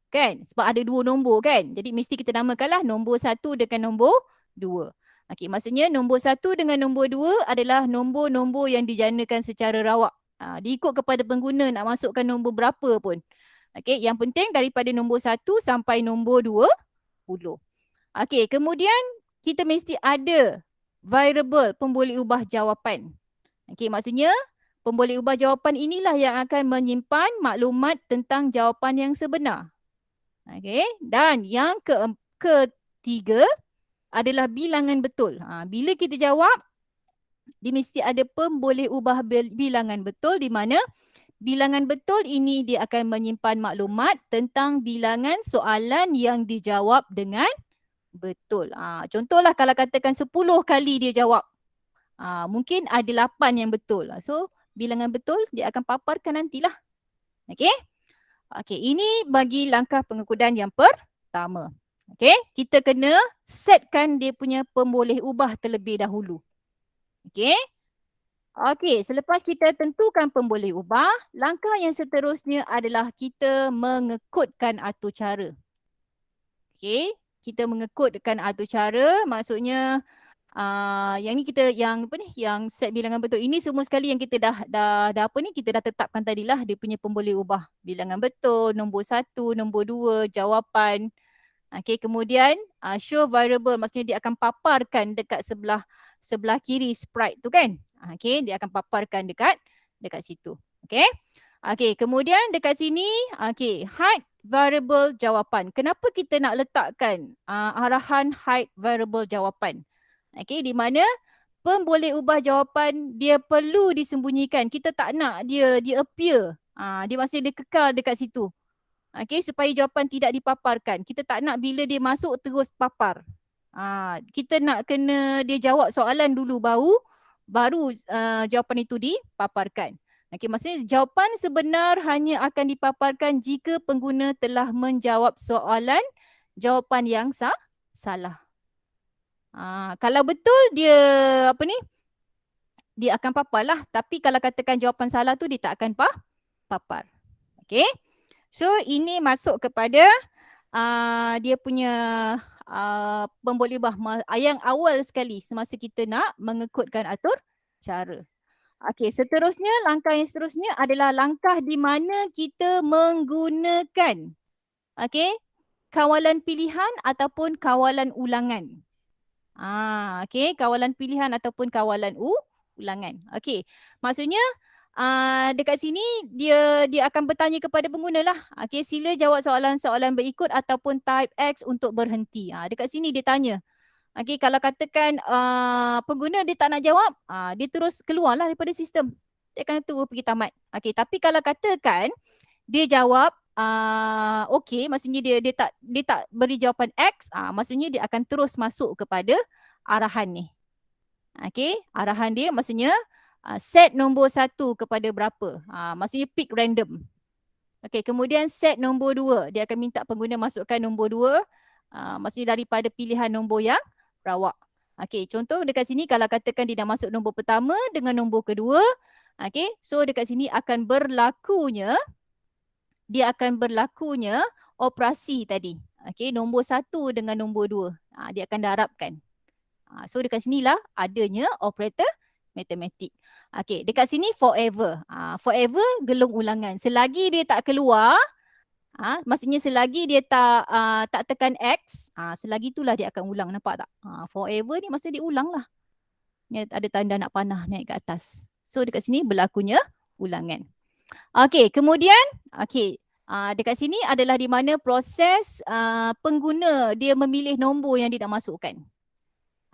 Kan? Sebab ada 2 nombor kan? Jadi mesti kita namakanlah nombor 1 dengan nombor 2. Okey, maksudnya nombor 1 dengan nombor 2 adalah nombor-nombor yang dijanakan secara rawak. Diikut kepada pengguna nak masukkan nombor berapa pun. Okey, yang penting daripada nombor 1 sampai nombor 20. Okey, kemudian kita mesti ada variable pemboleh ubah jawapan. Okey, maksudnya pemboleh ubah jawapan inilah yang akan menyimpan maklumat tentang jawapan yang sebenar. Okey, dan yang ketiga adalah bilangan betul. Bila kita jawab, dia mesti ada pemboleh ubah bilangan betul, di mana bilangan betul ini dia akan menyimpan maklumat tentang bilangan soalan yang dijawab dengan betul. Contohlah kalau katakan 10 kali dia jawab, mungkin ada 8 yang betul. So bilangan betul dia akan paparkan nantilah. Okey? Okey, ini bagi langkah pengekudan yang pertama. Okey, kita kena setkan dia punya pemboleh ubah terlebih dahulu. Okey? Okey, selepas kita tentukan pemboleh ubah, langkah yang seterusnya adalah kita mengekutkan atur cara. Okey, kita mengekutkan atur cara, maksudnya yang ni kita yang set bilangan betul. Ini semua sekali yang kita dah kita dah tetapkan tadilah dia punya pemboleh ubah. Bilangan betul, nombor 1, nombor 2, jawapan. Okey, kemudian show variable, maksudnya dia akan paparkan dekat sebelah kiri sprite tu kan. Okey, dia akan paparkan dekat situ. Okey. Okey, kemudian dekat sini hide variable jawapan. Kenapa kita nak letakkan arahan hide variable jawapan? Okey, di mana pemboleh ubah jawapan dia perlu disembunyikan. Kita tak nak dia appear. Dia maksudnya dia kekal dekat situ. Okey, supaya jawapan tidak dipaparkan. Kita tak nak bila dia masuk terus papar. Kita nak kena dia jawab soalan dulu baru jawapan itu dipaparkan. Okey, maksudnya jawapan sebenar hanya akan dipaparkan jika pengguna telah menjawab soalan jawapan yang salah. Kalau betul dia dia akan paparlah, tapi kalau katakan jawapan salah tu dia tak akan papar. Okey. So ini masuk kepada dia punya pemboleh ubah yang awal sekali semasa kita nak mengekutkan atur cara. Okey, seterusnya langkah yang seterusnya adalah langkah di mana kita menggunakan kawalan pilihan ataupun kawalan ulangan. Okey, kawalan pilihan ataupun kawalan ulangan. Okey, maksudnya dekat sini dia akan bertanya kepada pengguna lah. Okey, sila jawab soalan-soalan berikut ataupun type X untuk berhenti. Dekat sini dia tanya. Okey, kalau katakan pengguna dia tak nak jawab, dia terus keluarlah daripada sistem. Dia akan terus pergi tamat. Okey, tapi kalau katakan dia jawab okey, maksudnya dia tak beri jawapan X, maksudnya dia akan terus masuk kepada arahan ni. Okey, arahan dia maksudnya set nombor 1 kepada berapa. Maksudnya pick random. Okey, kemudian set nombor 2. Dia akan minta pengguna masukkan nombor 2. Maksudnya daripada pilihan nombor yang rawak. Okey, contoh dekat sini kalau katakan dia dah masuk nombor pertama dengan nombor kedua. Okey, so dekat sini akan berlakunya dia akan berlakunya operasi tadi. Okey, nombor 1 dengan nombor 2. Dia akan darabkan. So dekat sinilah adanya operator matematik. Okey, dekat sini forever. Forever gelung ulangan. Selagi dia tak keluar, maksudnya selagi dia tak tekan X, selagi itulah dia akan ulang. Nampak tak? Forever ni maksudnya dia ulang lah. Ni ada tanda nak panah naik ke atas. So dekat sini berlakunya ulangan. Okey, kemudian dekat sini adalah di mana proses pengguna dia memilih nombor yang dia nak masukkan.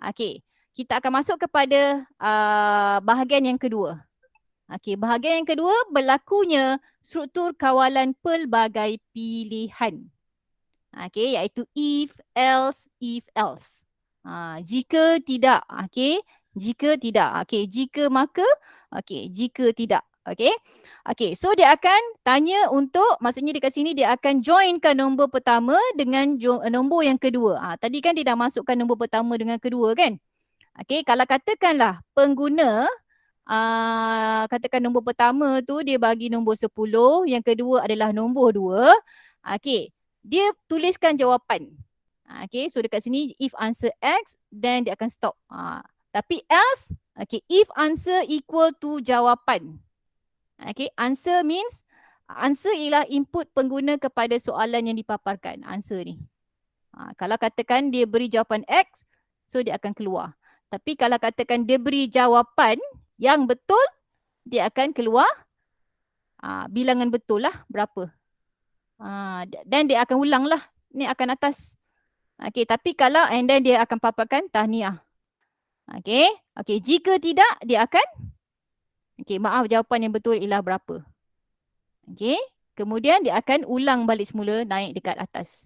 Okey, kita akan masuk kepada bahagian yang kedua. Okey, bahagian yang kedua berlakunya struktur kawalan pelbagai pilihan. Okey, iaitu if, else, if, else. Jika tidak, okey. Jika tidak, okey. Jika maka, okey. Jika tidak, okey. Okey, so dia akan tanya untuk, maksudnya dekat sini dia akan joinkan nombor pertama dengan nombor yang kedua. Tadi kan dia dah masukkan nombor pertama dengan kedua kan? Okey, kalau katakanlah pengguna, katakan nombor pertama tu dia bagi nombor 10, yang kedua adalah nombor 2. Okey, dia tuliskan jawapan. Okey, so dekat sini if answer X, then dia akan stop. Tapi else, okey, if answer equal to jawapan. Okay, answer means, answer ialah input pengguna kepada soalan yang dipaparkan, answer ni. Kalau katakan dia beri jawapan X, so dia akan keluar. Tapi kalau katakan dia beri jawapan yang betul, dia akan keluar bilangan betul lah berapa. Dan dia akan ulang lah, ni akan atas. Okay, tapi kalau and then dia akan paparkan tahniah. Okay, jika tidak dia akan maaf, jawapan yang betul ialah berapa. Okey, kemudian dia akan ulang balik semula naik dekat atas.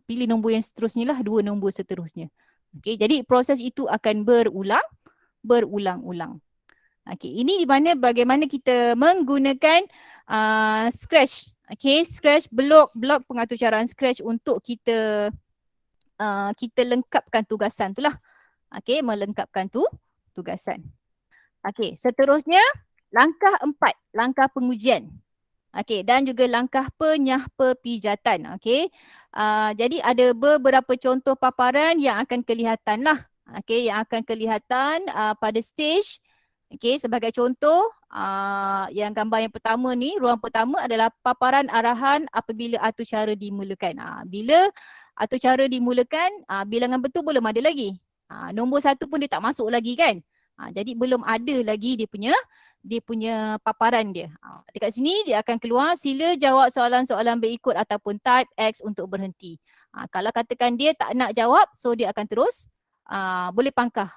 Pilih nombor yang seterusnya lah, 2 nombor seterusnya. Okey, jadi proses itu akan berulang-ulang. Okey, ini di mana bagaimana kita menggunakan Scratch. Okey, Scratch blok pengaturcaraan Scratch untuk kita lengkapkan tugasan tu lah. Okey, melengkapkan tugasan. Okey, seterusnya langkah 4, langkah pengujian. Okey, dan juga langkah penyahpepijatan. Okey, jadi ada beberapa contoh paparan yang akan kelihatan lah. Okey, yang akan kelihatan pada stage. Okey, sebagai contoh, yang gambar yang pertama ni, ruang pertama adalah paparan arahan apabila atur cara dimulakan. Bila atur cara dimulakan, bilangan betul belum ada lagi. Nombor 1 pun dia tak masuk lagi kan. Jadi belum ada lagi dia punya paparan dia. Dekat sini dia akan keluar, sila jawab soalan-soalan berikut ataupun type X untuk berhenti. Kalau katakan dia tak nak jawab, so dia akan terus boleh pangkah.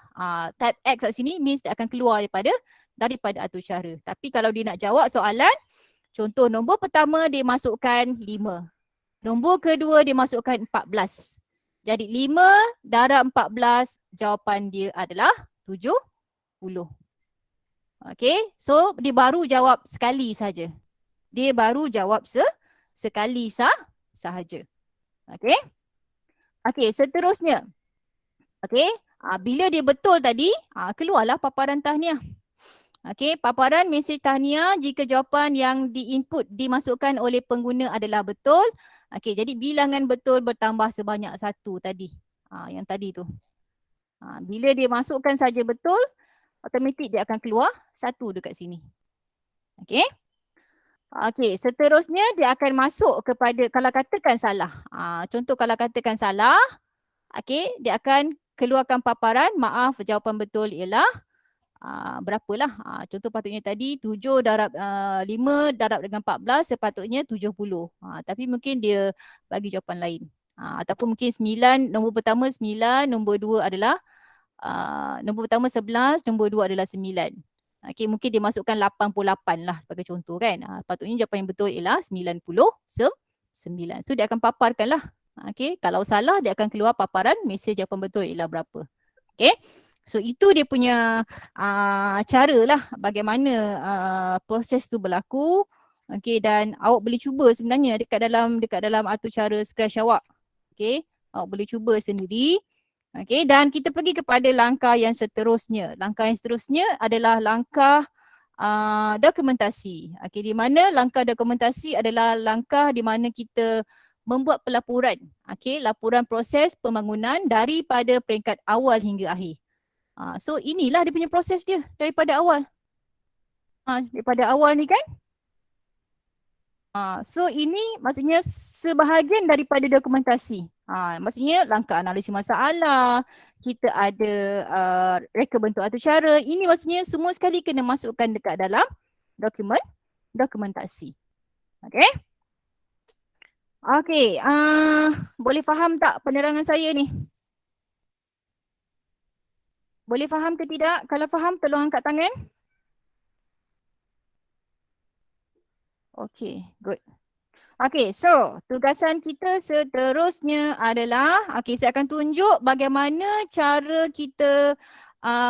Type X kat sini means dia akan keluar daripada atur cara. Tapi kalau dia nak jawab soalan, contoh nombor pertama dia masukkan 5. Nombor kedua dia masukkan 14. Jadi 5 darab 14, jawapan dia adalah 70. Okay, so dia baru jawab sekali saja. Dia baru jawab sekali sahaja. Okay. Okay, seterusnya. Okay, bila dia betul tadi, keluarlah paparan tahniah. Okay, paparan mesej tahniah jika jawapan yang dimasukkan oleh pengguna adalah betul. Okay, jadi bilangan betul bertambah sebanyak 1 tadi. Yang tadi tu. Bila dia masukkan saja betul, automatik dia akan keluar 1 dekat sini. Okey. Okey, seterusnya dia akan masuk kepada kalau katakan salah. Contoh kalau katakan salah, okey, dia akan keluarkan paparan, maaf jawapan betul ialah berapalah. Contoh patutnya tadi 7 darab 5 darab dengan 14 sepatutnya 70. Tapi mungkin dia bagi jawapan lain. Ataupun mungkin 9, nombor pertama 9, nombor 2 adalah nombor pertama 11, nombor 2 adalah 9. Okey, mungkin dia masukkan 88 lah sebagai contoh kan. Patutnya jawapan yang betul ialah 99. So dia akan paparkan lah. Okey, kalau salah dia akan keluar paparan mesej jawapan betul ialah berapa. Okey. So itu dia punya cara lah bagaimana proses tu berlaku. Okey, dan awak boleh cuba sebenarnya dekat dalam atur cara Scratch awak. Okey, awak boleh cuba sendiri. Okey, dan kita pergi kepada langkah yang seterusnya. Langkah yang seterusnya adalah langkah dokumentasi. Okey, di mana langkah dokumentasi adalah langkah di mana kita membuat pelaporan. Okey, laporan proses pembangunan daripada peringkat awal hingga akhir. So inilah dia punya proses dia daripada awal. Daripada awal ni kan. So ini maksudnya sebahagian daripada dokumentasi. Maksudnya langkah analisis masalah, kita ada reka bentuk atau cara. Ini maksudnya semua sekali kena masukkan dekat dalam dokumentasi. Okay. Okay, boleh faham tak penerangan saya ni? Boleh faham ke tidak? Kalau faham tolong angkat tangan. Okay, good. Okay, so tugasan kita seterusnya adalah, okay, saya akan tunjuk bagaimana cara kita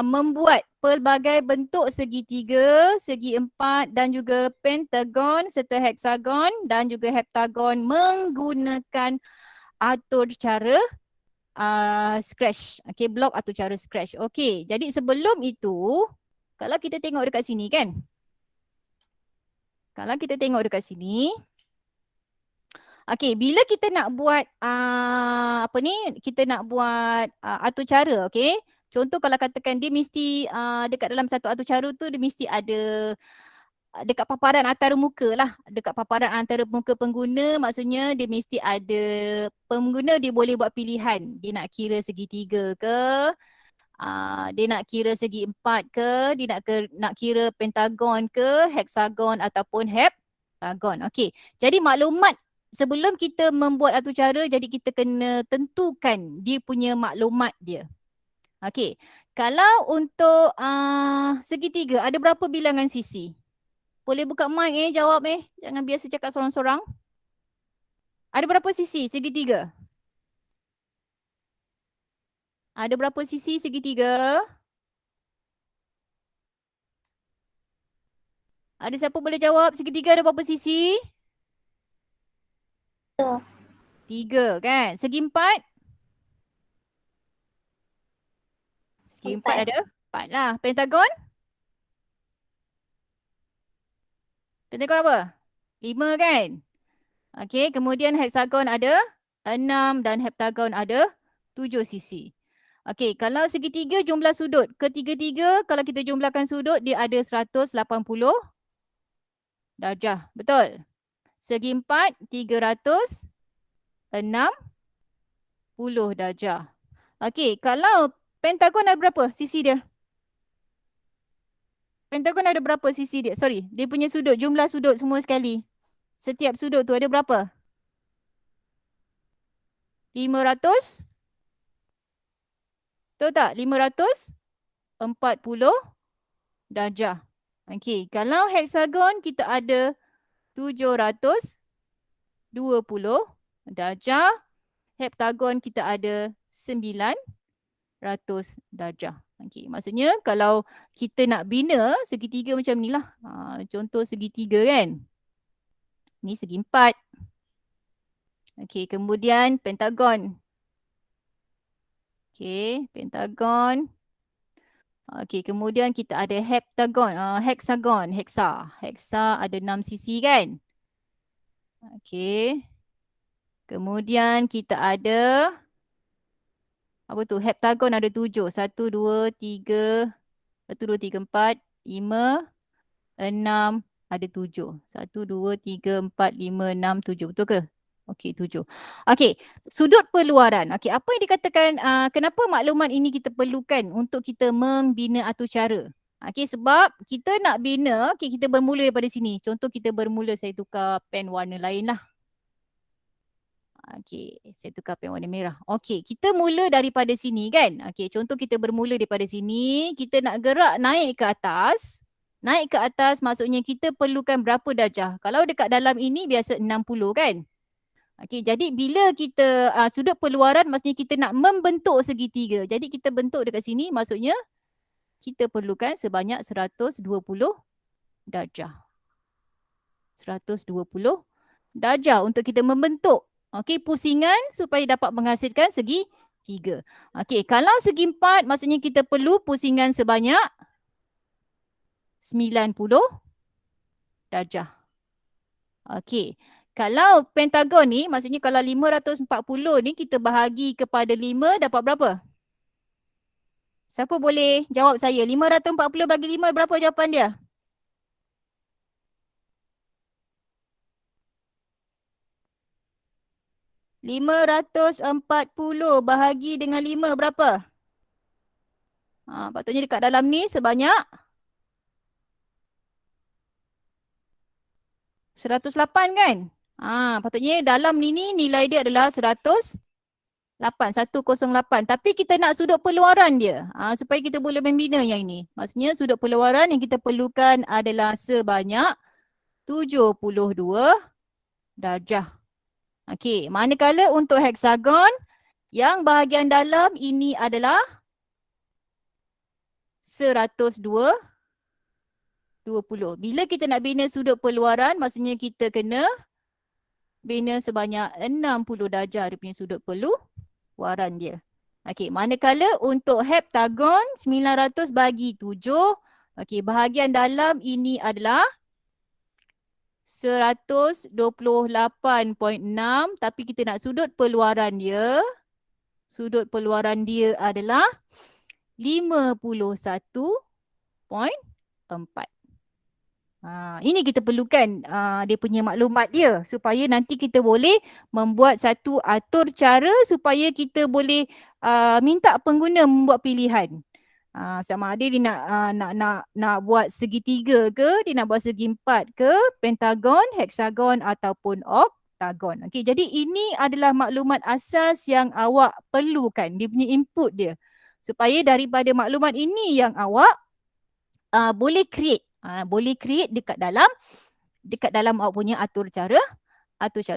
membuat pelbagai bentuk segitiga, segi empat dan juga pentagon serta heksagon dan juga heptagon menggunakan atur cara Scratch. Okay, blok atur cara Scratch. Okay, jadi sebelum itu, kalau kita tengok dekat sini kan, kalau kita tengok dekat sini, okey, bila kita nak buat kita nak buat atur cara, okey. Contoh kalau katakan dia mesti dekat dalam satu atur cara tu dia mesti ada dekat paparan antara muka lah. Dekat paparan antara muka pengguna maksudnya dia mesti ada, pengguna dia boleh buat pilihan. Dia nak kira segitiga ke, dia nak kira segi empat ke, dia nak kira pentagon ke, heksagon ataupun heptagon. Okey, jadi maklumat sebelum kita membuat atur cara, jadi kita kena tentukan dia punya maklumat dia. Okey, kalau untuk segitiga ada berapa bilangan sisi? Boleh buka mic jawab jangan biasa cakap sorang-sorang. Ada berapa sisi segitiga? Ada berapa sisi segitiga? Ada siapa boleh jawab segitiga ada berapa sisi? 3 kan? Segi empat? Segi empat ada 4 lah. Pentagon? Pentagon apa? 5 kan? Okey, kemudian heksagon ada 6 dan heptagon ada 7 sisi. Okey, kalau segitiga jumlah sudut, ketiga-tiga kalau kita jumlahkan sudut dia ada 180 darjah. Betul? Segi empat 360 darjah. Okey, kalau pentagon ada berapa sisi dia? Pentagon ada berapa sisi dia? Sorry, dia punya sudut, jumlah sudut semua sekali. Setiap sudut tu ada berapa? 500? Tahu tak? 540 darjah. Okey, kalau heksagon kita ada 720 darjah. Heptagon kita ada 900 darjah. Okey, maksudnya kalau kita nak bina segitiga macam ni lah. Contoh segitiga kan. Ni segi empat. Okey, kemudian pentagon. Okey, pentagon. Okey, kemudian kita ada heptagon, heksagon, heksa ada 6 sisi kan. Okey. Kemudian kita ada apa tu? Heptagon ada 7. 1, 2, 3, 1, 2, 3, 4, 5, 6, ada 7. 1, 2, 3, 4, 5, 6, 7. Betul ke? Okey, 7. Okey, sudut perluaran. Okey, apa yang dikatakan, kenapa maklumat ini kita perlukan untuk kita membina atur cara? Okey, sebab kita nak bina, okey, kita bermula daripada sini. Contoh kita bermula, saya tukar pen warna lain lah. Okey, saya tukar pen warna merah. Okey, kita mula daripada sini kan. Okey, contoh kita bermula daripada sini, kita nak gerak naik ke atas. Naik ke atas maksudnya kita perlukan berapa darjah? Kalau dekat dalam ini biasa 60 kan. Okey, jadi bila kita sudut perluaran maksudnya kita nak membentuk segitiga. Jadi kita bentuk dekat sini maksudnya kita perlukan sebanyak 120 darjah. 120 darjah untuk kita membentuk. Okey, pusingan supaya dapat menghasilkan segi 3. Okey, kalau segi 4 maksudnya kita perlu pusingan sebanyak 90 darjah. Okey. Kalau pentagon ni, maksudnya kalau 540 ni kita bahagi kepada 5 dapat berapa? Siapa boleh jawab saya? 540 bagi 5 berapa jawapan dia? 540 bahagi dengan 5 berapa? Patutnya dekat dalam ni sebanyak 108 kan? Patutnya dalam ni nilai dia adalah 108, 108. Tapi kita nak sudut peluaran dia supaya kita boleh membina yang ini. Maksudnya sudut peluaran yang kita perlukan adalah sebanyak 72 darjah. Okey, manakala untuk heksagon yang bahagian dalam ini adalah 120. Bila kita nak bina sudut peluaran, maksudnya kita kena bina sebanyak 60 darjah dia punya sudut peluaran dia. Okey, manakala untuk heptagon 900 bagi 7, okey, bahagian dalam ini adalah 128.6, tapi kita nak sudut peluaran dia. Sudut peluaran dia adalah 51.4. Ini kita perlukan dia punya maklumat dia supaya nanti kita boleh membuat satu atur cara supaya kita boleh minta pengguna membuat pilihan. Sama ada dia nak buat segitiga ke, dia nak buat segi empat ke, pentagon, heksagon ataupun oktagon. Okey, jadi ini adalah maklumat asas yang awak perlukan, dia punya input dia. Supaya daripada maklumat ini yang awak boleh create. Boleh create dekat dalam awak punya atur cara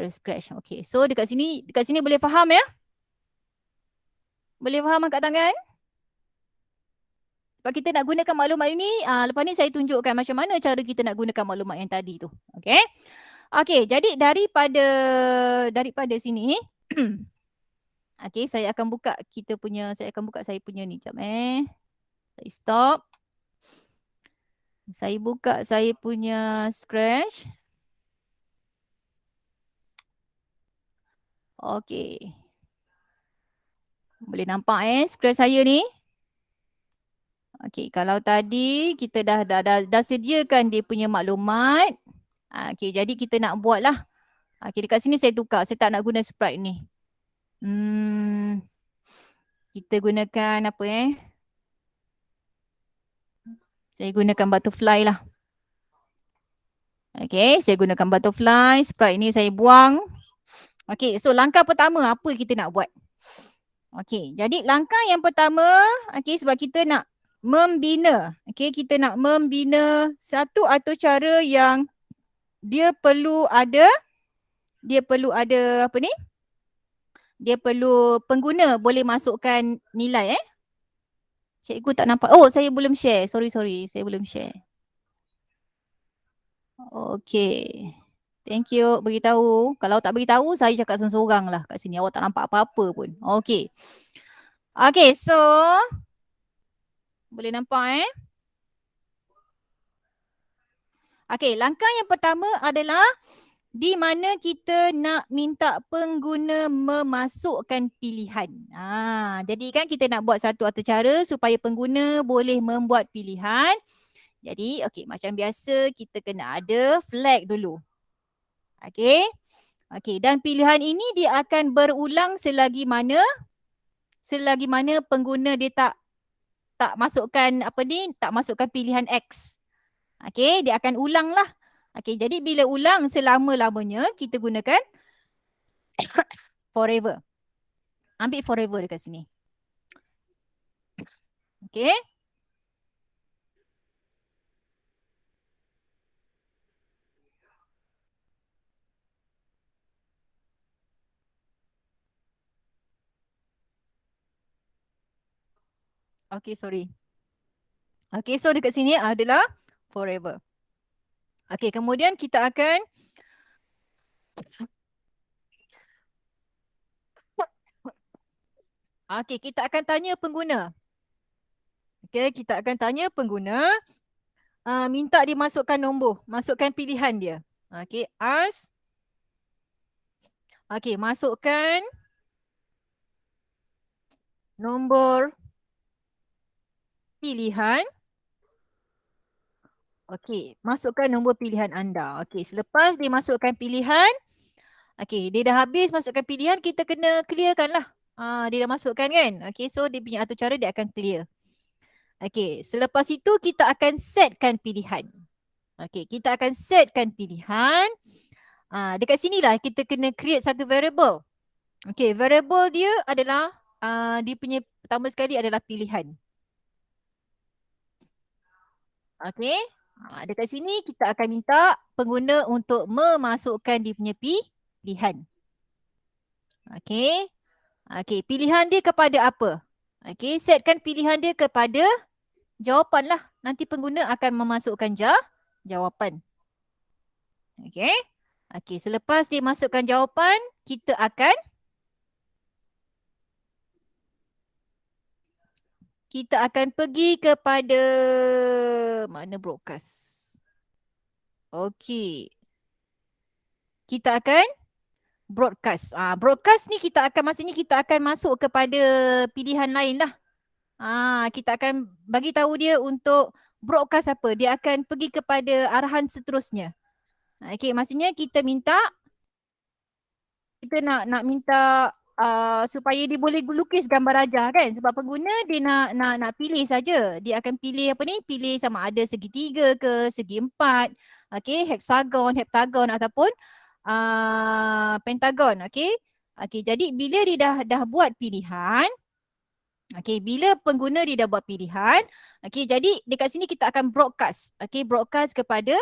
Scratch. Okey, so dekat sini boleh faham ya? Boleh faham angkat tangan? Sebab kita nak gunakan maklumat ini, lepas ni saya tunjukkan macam mana cara kita nak gunakan maklumat yang tadi tu. Okey. Okey, jadi daripada sini okey, saya akan buka saya punya ni jap Saya stop. Saya buka saya punya Scratch. Okey. Boleh nampak Scratch saya ni? Okey, kalau tadi kita dah sediakan dia punya maklumat. Okey, jadi kita nak buat lah. Okey, dekat sini saya tukar. Saya tak nak guna sprite ni. Kita gunakan apa Saya gunakan butterfly lah. Okey, saya gunakan butterfly. Sprite ni saya buang. Okey, so langkah pertama apa kita nak buat? Okey, jadi langkah yang pertama, okey, sebab kita nak membina. Okey, kita nak membina satu atur cara yang dia perlu ada apa ni? Dia perlu pengguna boleh masukkan nilai Cikgu tak nampak. Oh, saya belum share. Sorry. Saya belum share. Okey. Thank you beritahu. Kalau tak beritahu, saya cakap seorang-seorang lah kat sini. Awak tak nampak apa-apa pun. Okey. Okey, so boleh nampak Okey, langkah yang pertama adalah di mana kita nak minta pengguna memasukkan pilihan. Jadi kan kita nak buat satu atur cara supaya pengguna boleh membuat pilihan. Jadi okey, macam biasa kita kena ada flag dulu. Okey. Okey, dan pilihan ini dia akan berulang selagi mana pengguna dia tak masukkan tak masukkan pilihan X. Okey, dia akan ulang lah. Okey, jadi bila ulang selama-lamanya kita gunakan forever. Ambil forever dekat sini. Okey. Okey, sorry. Okey, so dekat sini adalah forever. Okey, kemudian kita akan kita akan tanya pengguna. Okey, kita akan tanya pengguna minta dia masukkan nombor, masukkan pilihan dia. Okey, ask. Okey, masukkan nombor pilihan. Okey, masukkan nombor pilihan anda. Okey, selepas dia masukkan pilihan, okey, dia dah habis masukkan pilihan, kita kena clearkan lah. Dia dah masukkan kan? Okey, so dia punya atur cara dia akan clear. Okey, selepas itu kita akan setkan pilihan. Okey, kita akan setkan pilihan. Dekat sinilah kita kena create satu variable. Okey, variable dia adalah dia punya pertama sekali adalah pilihan. Okey, dekat sini kita akan minta pengguna untuk memasukkan dia punya pilihan. Okey. Okey, pilihan dia kepada apa? Okey, setkan pilihan dia kepada jawapan lah. Nanti pengguna akan memasukkan jawapan. Okey. Okey, selepas dia masukkan jawapan, kita akan pergi kepada mana broadcast. Okey. Kita akan broadcast. Broadcast ni kita akan maksudnya kita akan masuk kepada pilihan lain lah. Kita akan bagi tahu dia untuk broadcast apa. Dia akan pergi kepada arahan seterusnya. Okey, maksudnya kita nak minta supaya dia boleh lukis gambar rajah kan, sebab pengguna dia nak pilih saja. Dia akan pilih apa ni, pilih sama ada segitiga ke segi empat, okey, heksagon, heptagon ataupun pentagon. Okey. Okey, jadi bila dia dah buat pilihan, okey, bila pengguna dia dah buat pilihan, okey, jadi dekat sini kita akan broadcast. Okey, broadcast kepada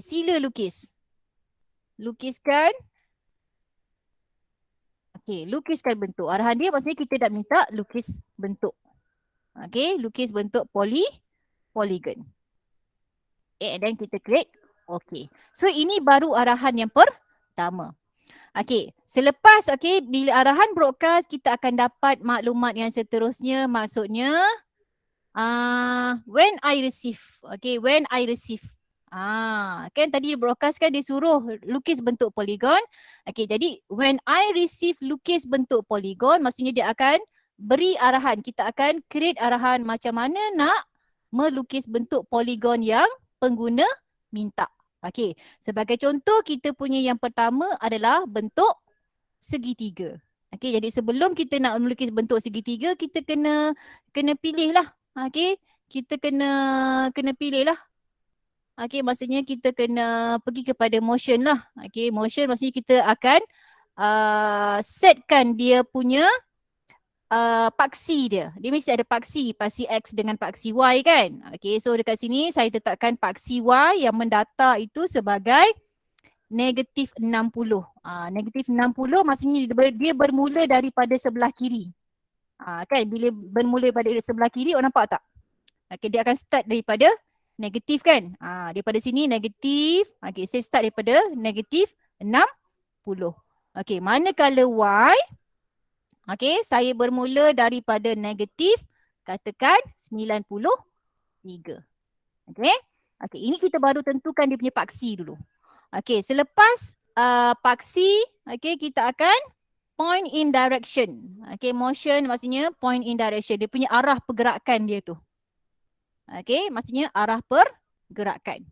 sila lukis. Lukiskan. Okey, lukiskan bentuk. Arahan dia maksudnya kita dah minta lukis bentuk. Okey, lukis bentuk polygon. And then kita create. Okey. So ini baru arahan yang pertama. Okey, selepas bila arahan broadcast, kita akan dapat maklumat yang seterusnya, maksudnya when I receive. Okey, when I receive. Kan tadi broadcast kan dia suruh lukis bentuk polygon. Okey, jadi when I receive lukis bentuk polygon, maksudnya dia akan beri arahan. Kita akan create arahan macam mana nak melukis bentuk polygon yang pengguna minta. Okey, sebagai contoh kita punya yang pertama adalah bentuk segitiga. Okey, jadi sebelum kita nak melukis bentuk segitiga, kita kena pilih lah. Okey, kita kena pilih lah. Okey, maksudnya kita kena pergi kepada motion lah. Okey, motion maksudnya kita akan setkan dia punya paksi dia. Dia mesti ada paksi X dengan paksi Y kan. Okey, so dekat sini saya letakkan paksi Y yang mendata itu sebagai negatif 60. Negatif 60 maksudnya dia bermula daripada sebelah kiri. Kan bila bermula pada sebelah kiri, orang nampak tak? Okey, dia akan start daripada negatif kan. Daripada sini negatif. Okey, saya start daripada negatif 60. Okey, manakala Y, okey, saya bermula daripada negatif katakan 93. Okey. Okey, ini kita baru tentukan dia punya paksi dulu. Okey, selepas paksi, okey, kita akan point in direction. Okey, motion maksudnya point in direction. Dia punya arah pergerakan dia tu. Okey, maksudnya arah pergerakan.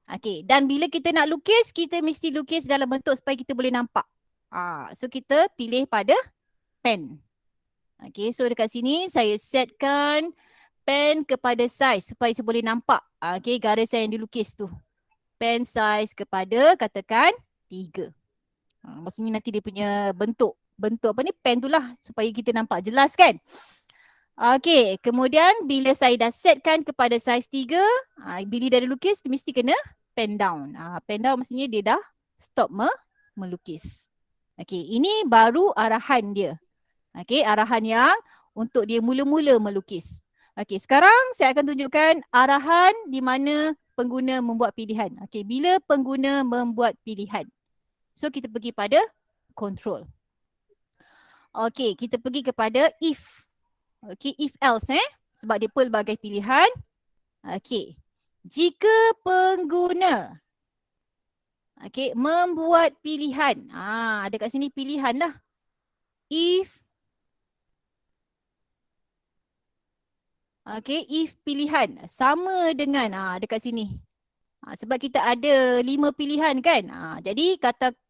Okey, dan bila kita nak lukis, kita mesti lukis dalam bentuk supaya kita boleh nampak. So kita pilih pada pen. Okey, so dekat sini saya setkan pen kepada size supaya saya boleh nampak garisan yang dilukis tu. Pen size kepada katakan 3. Maksudnya nanti dia punya bentuk apa ni, pen tu lah supaya kita nampak jelas kan. Okey, kemudian bila saya dah setkan kepada saiz 3, bila dah lukis mesti kena pen down. Pen down maksudnya dia dah stop melukis. Okey, ini baru arahan dia. Okey, arahan yang untuk dia mula-mula melukis. Okey, sekarang saya akan tunjukkan arahan di mana pengguna membuat pilihan. Okey, bila pengguna membuat pilihan. So kita pergi pada control. Okey, kita pergi kepada if. Okey, if else sebab dia pelbagai pilihan. Okey. Jika pengguna membuat pilihan. Ada kat sini pilihan lah. If pilihan sama dengan dekat sini. Sebab kita ada 5 pilihan kan. Jadi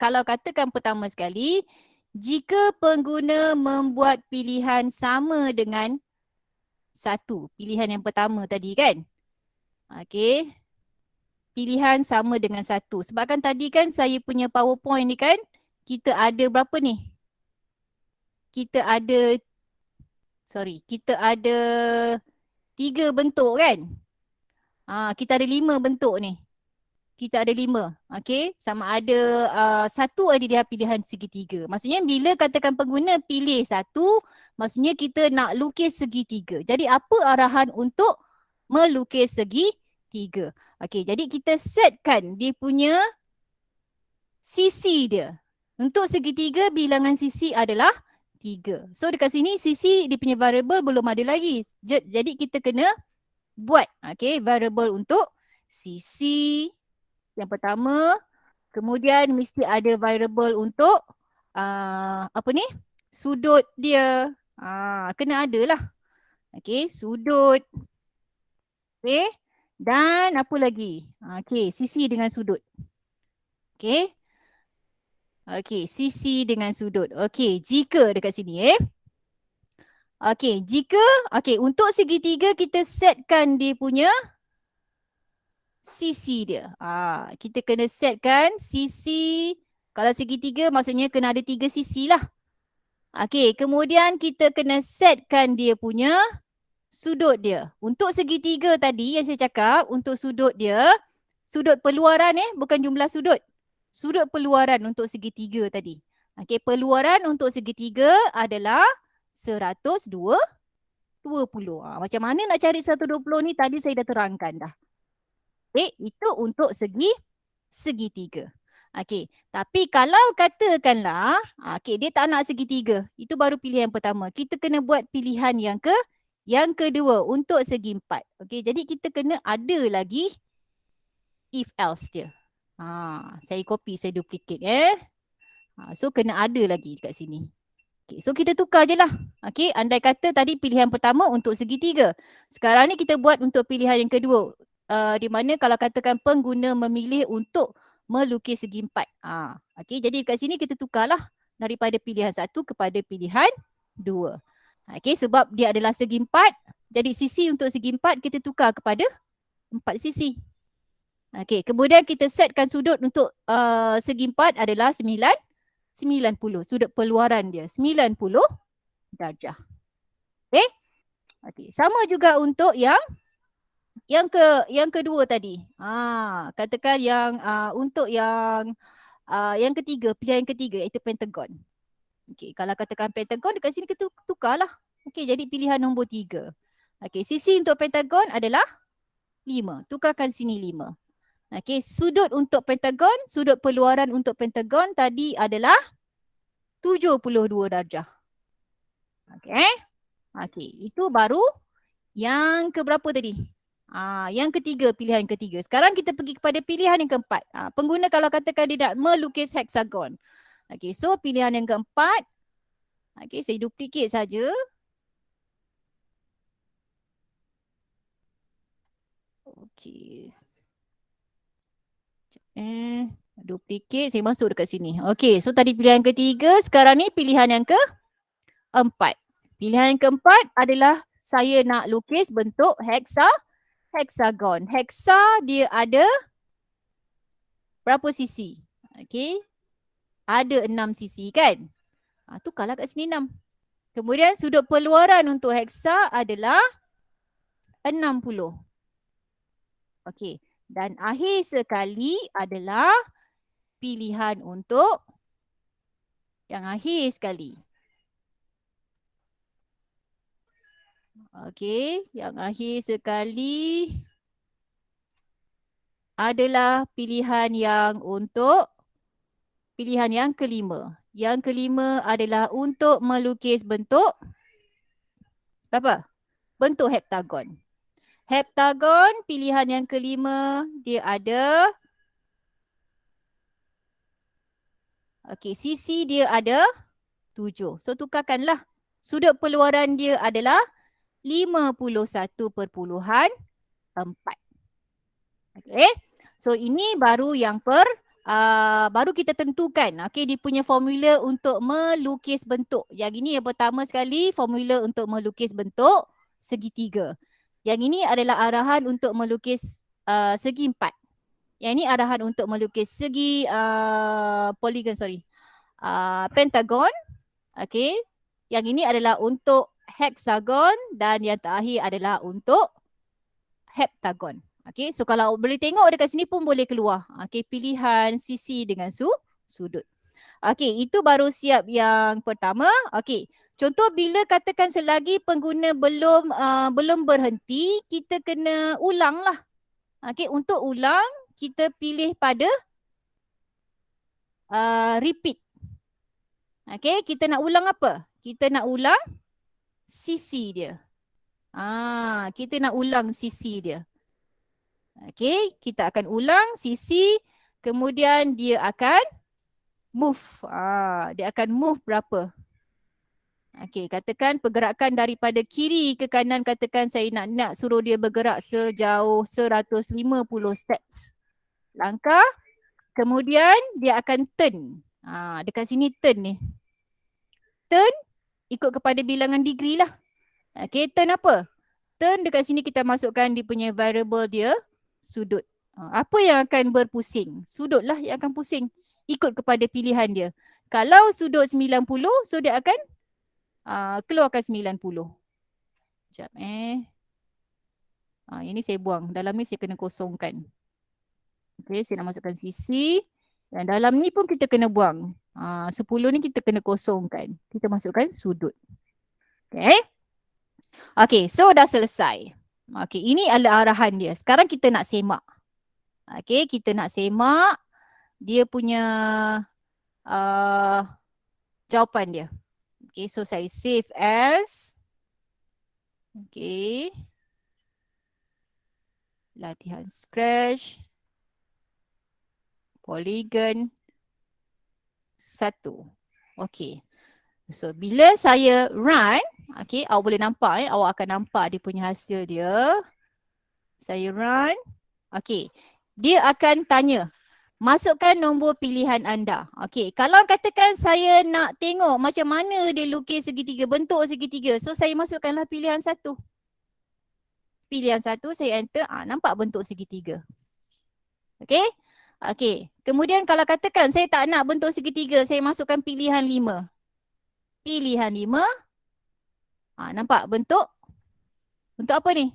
kalau katakan pertama sekali, jika pengguna membuat pilihan sama dengan satu, pilihan yang pertama tadi kan. Pilihan sama dengan satu. Sebab kan tadi kan saya punya PowerPoint ni kan, kita ada berapa ni? Kita ada 3 bentuk kan. Kita ada 5 bentuk ni. Kita ada 5. Sama ada satu ada dia pilihan segitiga. Maksudnya bila katakan pengguna pilih satu, maksudnya kita nak lukis segitiga. Jadi apa arahan untuk melukis segitiga? Jadi kita setkan dia punya sisi dia. Untuk segitiga bilangan sisi adalah 3. So dekat sini sisi dia punya variable belum ada lagi. Jadi kita kena buat variable untuk sisi yang pertama. Kemudian mesti ada variable untuk sudut dia. Kena ada lah. Sudut. Dan apa lagi? Sisi dengan sudut. Sisi dengan sudut. Jika dekat sini jika untuk segitiga kita setkan dia punya sisi dia. Kita kena setkan sisi. Kalau segitiga maksudnya kena ada 3 sisi lah. Kemudian kita kena setkan dia punya sudut dia. Untuk segitiga tadi yang saya cakap, untuk sudut dia, sudut peluaran bukan jumlah sudut. Sudut peluaran untuk segitiga tadi. Peluaran untuk segitiga adalah 120. Macam mana nak cari 120 ni tadi saya dah terangkan dah. Itu untuk segitiga. Tapi kalau katakanlah dia tak nak segitiga, itu baru pilihan pertama. Kita kena buat pilihan yang kedua untuk segi 4. Jadi kita kena ada lagi if else dia. Saya copy, saya duplicate so kena ada lagi dekat sini. So kita tukar je lah. Andai kata tadi pilihan pertama untuk segitiga. Sekarang ni kita buat untuk pilihan yang kedua. Di mana kalau katakan pengguna memilih untuk melukis segi 4. Jadi kat sini kita tukarlah daripada pilihan 1 kepada pilihan 2. Sebab dia adalah segi 4, jadi sisi untuk segi 4 kita tukar kepada 4 sisi. Kemudian kita setkan sudut untuk segi 4 adalah 90. Sudut peluaran dia 90 darjah. Sama juga untuk yang kedua tadi. Katakan untuk yang ketiga, pilihan yang ketiga iaitu pentagon. Kalau katakan pentagon dekat sini kita tukarlah. Jadi pilihan nombor 3. Sisi untuk pentagon adalah 5. Tukarkan sini 5. Sudut untuk pentagon, sudut peluaran untuk pentagon tadi adalah 72 darjah. Itu baru yang keberapa tadi? Yang ketiga, pilihan ketiga. Sekarang kita pergi kepada pilihan yang keempat. Pengguna kalau katakan dia nak melukis heksagon. So pilihan yang keempat. Saya duplicate saja. Duplicate, saya masuk dekat sini. So tadi pilihan ketiga, sekarang ni pilihan yang keempat. Pilihan yang keempat adalah saya nak lukis bentuk heksagon. Heksa dia ada berapa sisi? Ada 6 sisi kan? Tukarlah kat sini 6. Kemudian sudut peluaran untuk heksa adalah 60. Dan akhir sekali adalah pilihan untuk yang akhir sekali. Yang akhir sekali adalah pilihan yang untuk pilihan yang kelima. Yang kelima adalah untuk melukis bentuk apa? Bentuk heptagon. Heptagon, pilihan yang kelima, dia ada. Okey, sisi dia ada 7. So tukarkanlah. Sudut peluaran dia adalah 51.4. Okey. So ini baru yang baru kita tentukan okey dia punya formula untuk melukis bentuk. Yang ini yang pertama sekali formula untuk melukis bentuk segitiga. Yang ini adalah arahan untuk melukis segi 4. Yang ini arahan untuk melukis segi pentagon. Okey. Yang ini adalah untuk hexagon dan yang terakhir adalah untuk heptagon. Okey, so kalau boleh tengok dekat sini pun boleh keluar. Okey, pilihan sisi dengan sudut. Okey, itu baru siap yang pertama. Okey, contoh bila katakan selagi pengguna belum berhenti, kita kena ulang lah. Okey, untuk ulang kita pilih pada repeat. Okey, kita nak ulang apa? Kita nak ulang sisi dia. Kita nak ulang sisi dia. Okey, kita akan ulang sisi, kemudian dia akan move. Dia akan move berapa? Okey, katakan pergerakan daripada kiri ke kanan, katakan saya nak suruh dia bergerak sejauh 150 steps. Langkah, kemudian dia akan turn. Dekat sini turn ni. Turn ikut kepada bilangan degree lah. Okey, turn apa? Turn dekat sini kita masukkan dia punya variable dia. Sudut. Apa yang akan berpusing? Sudut lah yang akan pusing. Ikut kepada pilihan dia. Kalau sudut 90, so dia akan keluarkan 90. Sekejap ini saya buang. Dalam ni saya kena kosongkan. Okay, saya nak masukkan sisi. Dan dalam ni pun kita kena buang. 10 ni kita kena kosongkan. Kita masukkan sudut. Okay. Okay, so dah selesai. Okay, ini adalah arahan dia. Sekarang kita nak semak. Okay, kita nak semak dia punya jawapan dia. Okay, so saya save as. Okay. Latihan Scratch. Polygon 1. Okay. So, bila saya run, okay, awak boleh nampak awak akan nampak dia punya hasil dia. Saya run. Okay. Dia akan tanya, masukkan nombor pilihan anda. Okay. Kalau katakan saya nak tengok macam mana dia lukis segitiga, bentuk segitiga. So, saya masukkanlah pilihan 1. Pilihan 1, saya enter. Nampak bentuk segitiga. Okay. Okay. Kemudian kalau katakan saya tak nak bentuk segitiga, saya masukkan pilihan 5. Pilihan 5. Nampak bentuk? Bentuk apa ni?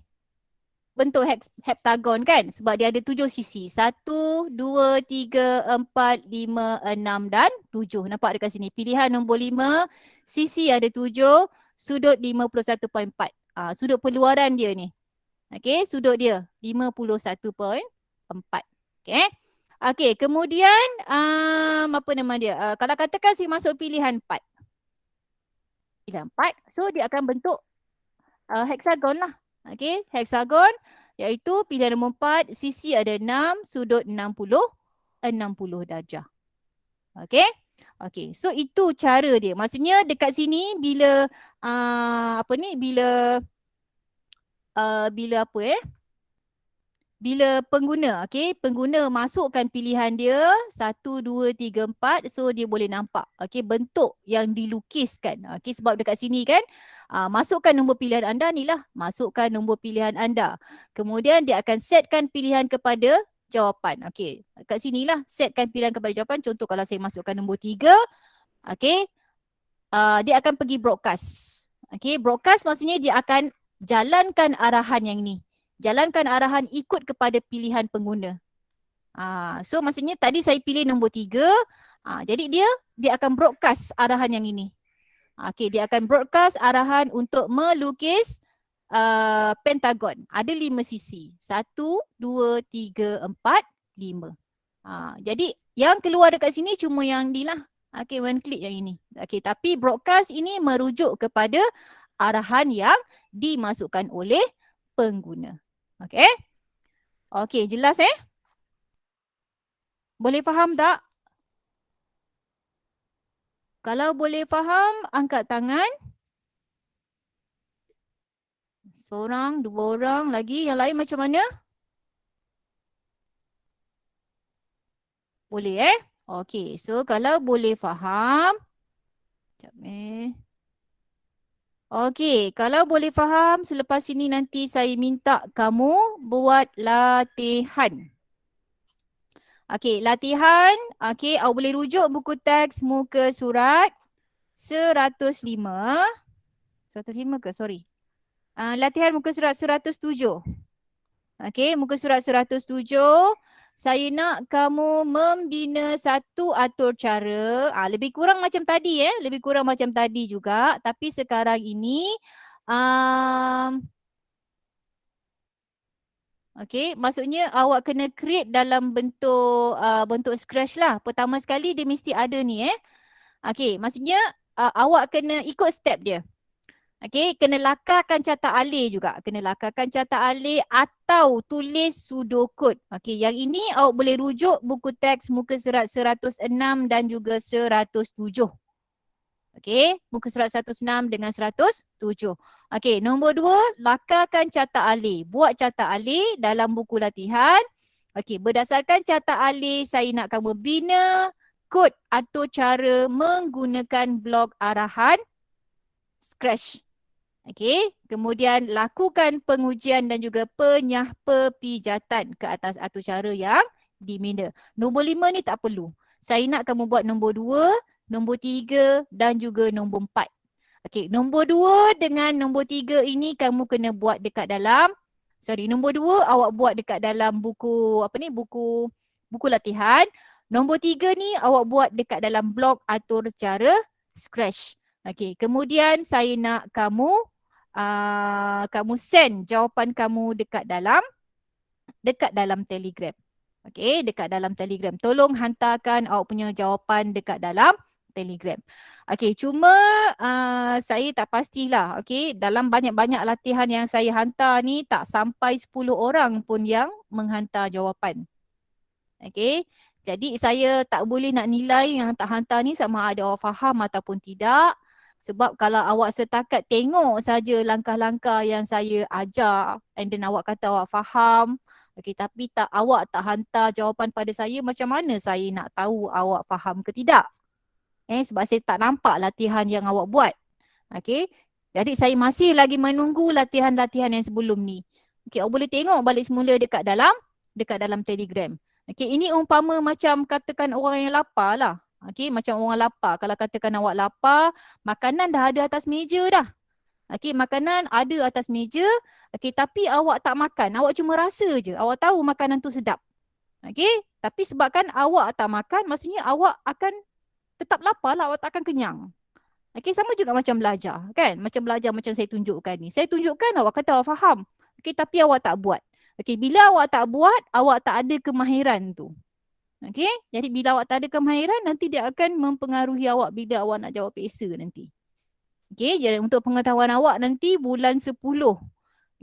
Bentuk heptagon kan? Sebab dia ada 7 sisi. 1, 2, 3, 4, 5, 6 dan 7. Nampak dekat sini. Pilihan nombor 5. Sisi ada 7. Sudut 51.4. Sudut peluaran dia ni. Okay, sudut dia 51.4. Okay. Okay, kemudian apa nama dia? Kalau katakan saya masuk pilihan 4. Pilihan 4. So, dia akan bentuk hexagon lah. Okay, hexagon iaitu pilihan nombor 4. Sisi ada 6, sudut 60 darjah. Okay. Okay, so itu cara dia. Maksudnya dekat sini bila bila pengguna, okay, pengguna masukkan pilihan dia 1, 2, 3, 4, so dia boleh nampak, okay, bentuk yang dilukiskan. Okay, sebab dekat sini kan, masukkan nombor pilihan anda ni lah, masukkan nombor pilihan anda. Kemudian dia akan setkan pilihan kepada jawapan. Okay, kat sini lah, setkan pilihan kepada jawapan. Contoh kalau saya masukkan nombor 3, okay, dia akan pergi broadcast. Okay, broadcast maksudnya dia akan jalankan arahan yang ni. Jalankan arahan ikut kepada pilihan pengguna. So maksudnya tadi saya pilih nombor 3. Jadi dia akan broadcast arahan yang ini. Okay, dia akan broadcast arahan untuk melukis pentagon. Ada 5 sisi. 1, 2, 3, 4, 5. Jadi yang keluar dekat sini cuma yang ni lah. Okay, one click yang ini. Okay, tapi broadcast ini merujuk kepada arahan yang dimasukkan oleh pengguna. Okay? Okay, jelas Boleh faham tak? Kalau boleh faham, angkat tangan. Seorang, dua orang lagi. Yang lain macam mana? Boleh Okay, so kalau boleh faham. Sekejap Okay, kalau boleh faham, selepas ini nanti saya minta kamu buat latihan. Okay, latihan. Okay, awak boleh rujuk buku teks muka surat 105. 105 ke? Sorry. Latihan muka surat 107. Okay, muka surat 107. Saya nak kamu membina satu atur cara. Lebih kurang macam tadi Lebih kurang macam tadi juga. Tapi sekarang ini okay, maksudnya awak kena create dalam bentuk bentuk scratch lah. Pertama sekali dia mesti ada ni Okay, maksudnya awak kena ikut step dia. Okay, kena lakarkan carta alih juga. Kena lakarkan carta alih atau tulis pseudocode. Okay, yang ini awak boleh rujuk buku teks muka surat 106 dan juga 107. Okay, muka surat 106 dengan 107. Okay, nombor 2, lakarkan carta alih. Buat carta alih dalam buku latihan. Okay, berdasarkan carta alih, saya nak kamu bina kod atau cara menggunakan blok arahan Scratch. Okey, kemudian lakukan pengujian dan juga pepijatan ke atas atur cara yang dibina. Nombor 5 ni tak perlu. Saya nak kamu buat nombor 2, nombor 3 dan juga nombor 4. Okey, nombor 2 dengan nombor 3 ini kamu kena buat dekat dalam, nombor 2 awak buat dekat dalam buku, buku latihan. Nombor 3 ni awak buat dekat dalam blok atur cara Scratch. Okey, kemudian saya nak kamu send jawapan kamu dekat dalam Telegram. Okey, dekat dalam Telegram. Tolong hantarkan awak punya jawapan dekat dalam Telegram. Okey, cuma saya tak pastilah. Okey, dalam banyak-banyak latihan yang saya hantar ni tak sampai 10 orang pun yang menghantar jawapan. Okey, jadi saya tak boleh nak nilai yang tak hantar ni sama ada awak faham ataupun tidak. Sebab kalau awak setakat tengok saja langkah-langkah yang saya ajar and then awak kata awak faham, okay, tapi awak tak hantar jawapan pada saya, macam mana saya nak tahu awak faham ke tidak? Sebab saya tak nampak latihan yang awak buat. Okay, jadi saya masih lagi menunggu latihan-latihan yang sebelum ni. Okay, awak boleh tengok balik semula dekat dalam Telegram. Okay, ini umpama macam katakan orang yang lapar lah. Okay, macam orang lapar. Kalau katakan awak lapar, makanan dah ada atas meja dah. Okay, makanan ada atas meja. Okay, tapi awak tak makan. Awak cuma rasa je. Awak tahu makanan tu sedap. Okay, tapi sebabkan awak tak makan, maksudnya awak akan tetap lapar lah. Awak tak akan kenyang. Okay, sama juga macam belajar. Kan? Macam belajar macam saya tunjukkan ni. Saya tunjukkan, awak kata awak faham. Okay, tapi awak tak buat. Okay, bila awak tak buat, awak tak ada kemahiran tu. Okay, jadi bila awak tak ada kemahiran, nanti dia akan mempengaruhi awak bila awak nak jawab PSA nanti. Okay, jadi untuk pengetahuan awak nanti bulan 10.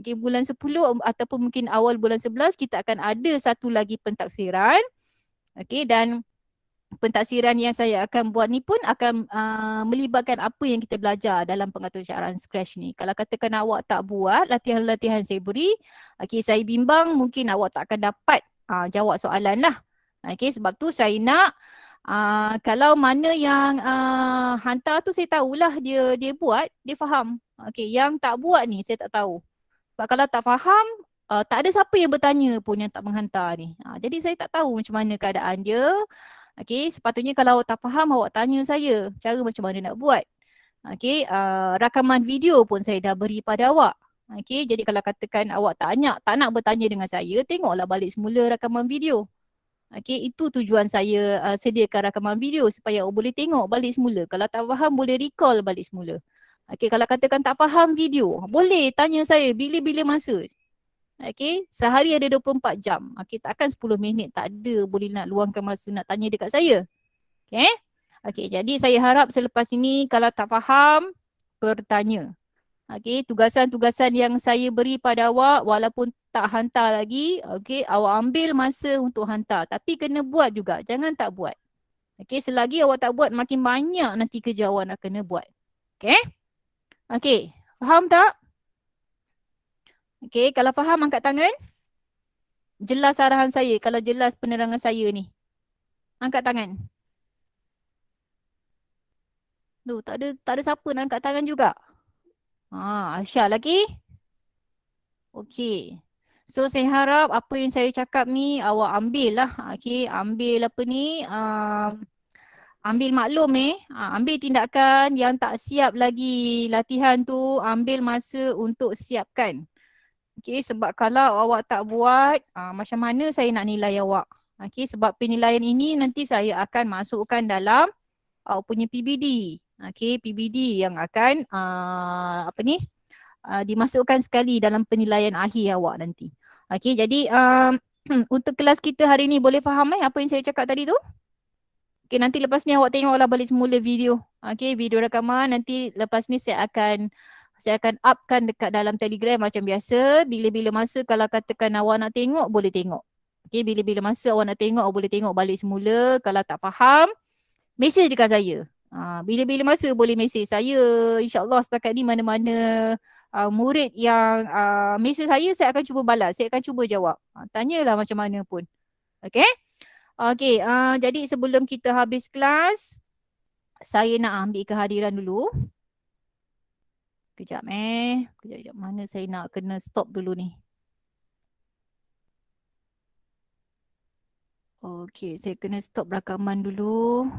Okay, bulan 10 ataupun mungkin awal bulan 11, kita akan ada satu lagi pentaksiran. Okay, dan pentaksiran yang saya akan buat ni pun akan melibatkan apa yang kita belajar dalam pengatur syarat Scratch ni. Kalau katakan awak tak buat latihan-latihan saya beri, okay, saya bimbang mungkin awak tak akan dapat jawab soalan lah. Okay, sebab tu saya nak kalau mana yang hantar tu saya tahulah dia buat, dia faham. Okay, yang tak buat ni saya tak tahu. Sebab kalau tak faham, tak ada siapa yang bertanya pun yang tak menghantar ni. Jadi saya tak tahu macam mana keadaan dia. Okay, sepatutnya kalau awak tak faham, awak tanya saya cara macam mana nak buat. Okay, rakaman video pun saya dah beri pada awak. Okay, jadi kalau katakan awak tak nak bertanya dengan saya, tengoklah balik semula rakaman video. Okay, itu tujuan saya sediakan rakaman video supaya awak boleh tengok balik semula. Kalau tak faham, boleh recall balik semula. Okay, kalau katakan tak faham video, boleh tanya saya bila-bila masa. Okay, sehari ada 24 jam. Okay, takkan 10 minit tak ada boleh nak luangkan masa nak tanya dekat saya. Okay, jadi saya harap selepas ini kalau tak faham, bertanya. Okey, tugasan-tugasan yang saya beri pada awak walaupun tak hantar lagi, okey, awak ambil masa untuk hantar. Tapi kena buat juga, jangan tak buat. Okey, selagi awak tak buat, makin banyak nanti kerja awak nak kena buat. Okey? Okey, faham tak? Okey, kalau faham angkat tangan. Jelas arahan saya, kalau jelas penerangan saya ni. Angkat tangan. Tu, tak ada siapa nak angkat tangan juga. Aisyah lagi. Okey. So saya harap apa yang saya cakap ni awak ambil lah. Okey, ambil apa ni? Ambil maklum ambil tindakan. Yang tak siap lagi latihan tu, ambil masa untuk siapkan. Okey, sebab kalau awak tak buat, macam mana saya nak nilai awak? Okey, sebab penilaian ini nanti saya akan masukkan dalam awak punya PBD. Okey, PBD yang akan dimasukkan sekali dalam penilaian akhir awak nanti. Okey, jadi untuk kelas kita hari ni boleh faham apa yang saya cakap tadi tu? Okey, nanti lepas ni awak tengoklah balik semula video. Okey, video rakaman nanti lepas ni saya akan upkan dekat dalam Telegram macam biasa. Bila-bila masa kalau katakan awak nak tengok, boleh tengok. Okey, bila-bila masa awak nak tengok, awak boleh tengok balik semula. Kalau tak faham, mesej dekat saya. Bila-bila masa boleh mesej saya. InsyaAllah setakat ni mana-mana murid yang mesej saya akan cuba balas. Saya akan cuba jawab. Tanyalah macam mana pun. Okey? Okey, jadi sebelum kita habis kelas, saya nak ambil kehadiran dulu. Kejap Kejap mana saya nak kena stop dulu ni. Okey, saya kena stop rakaman dulu.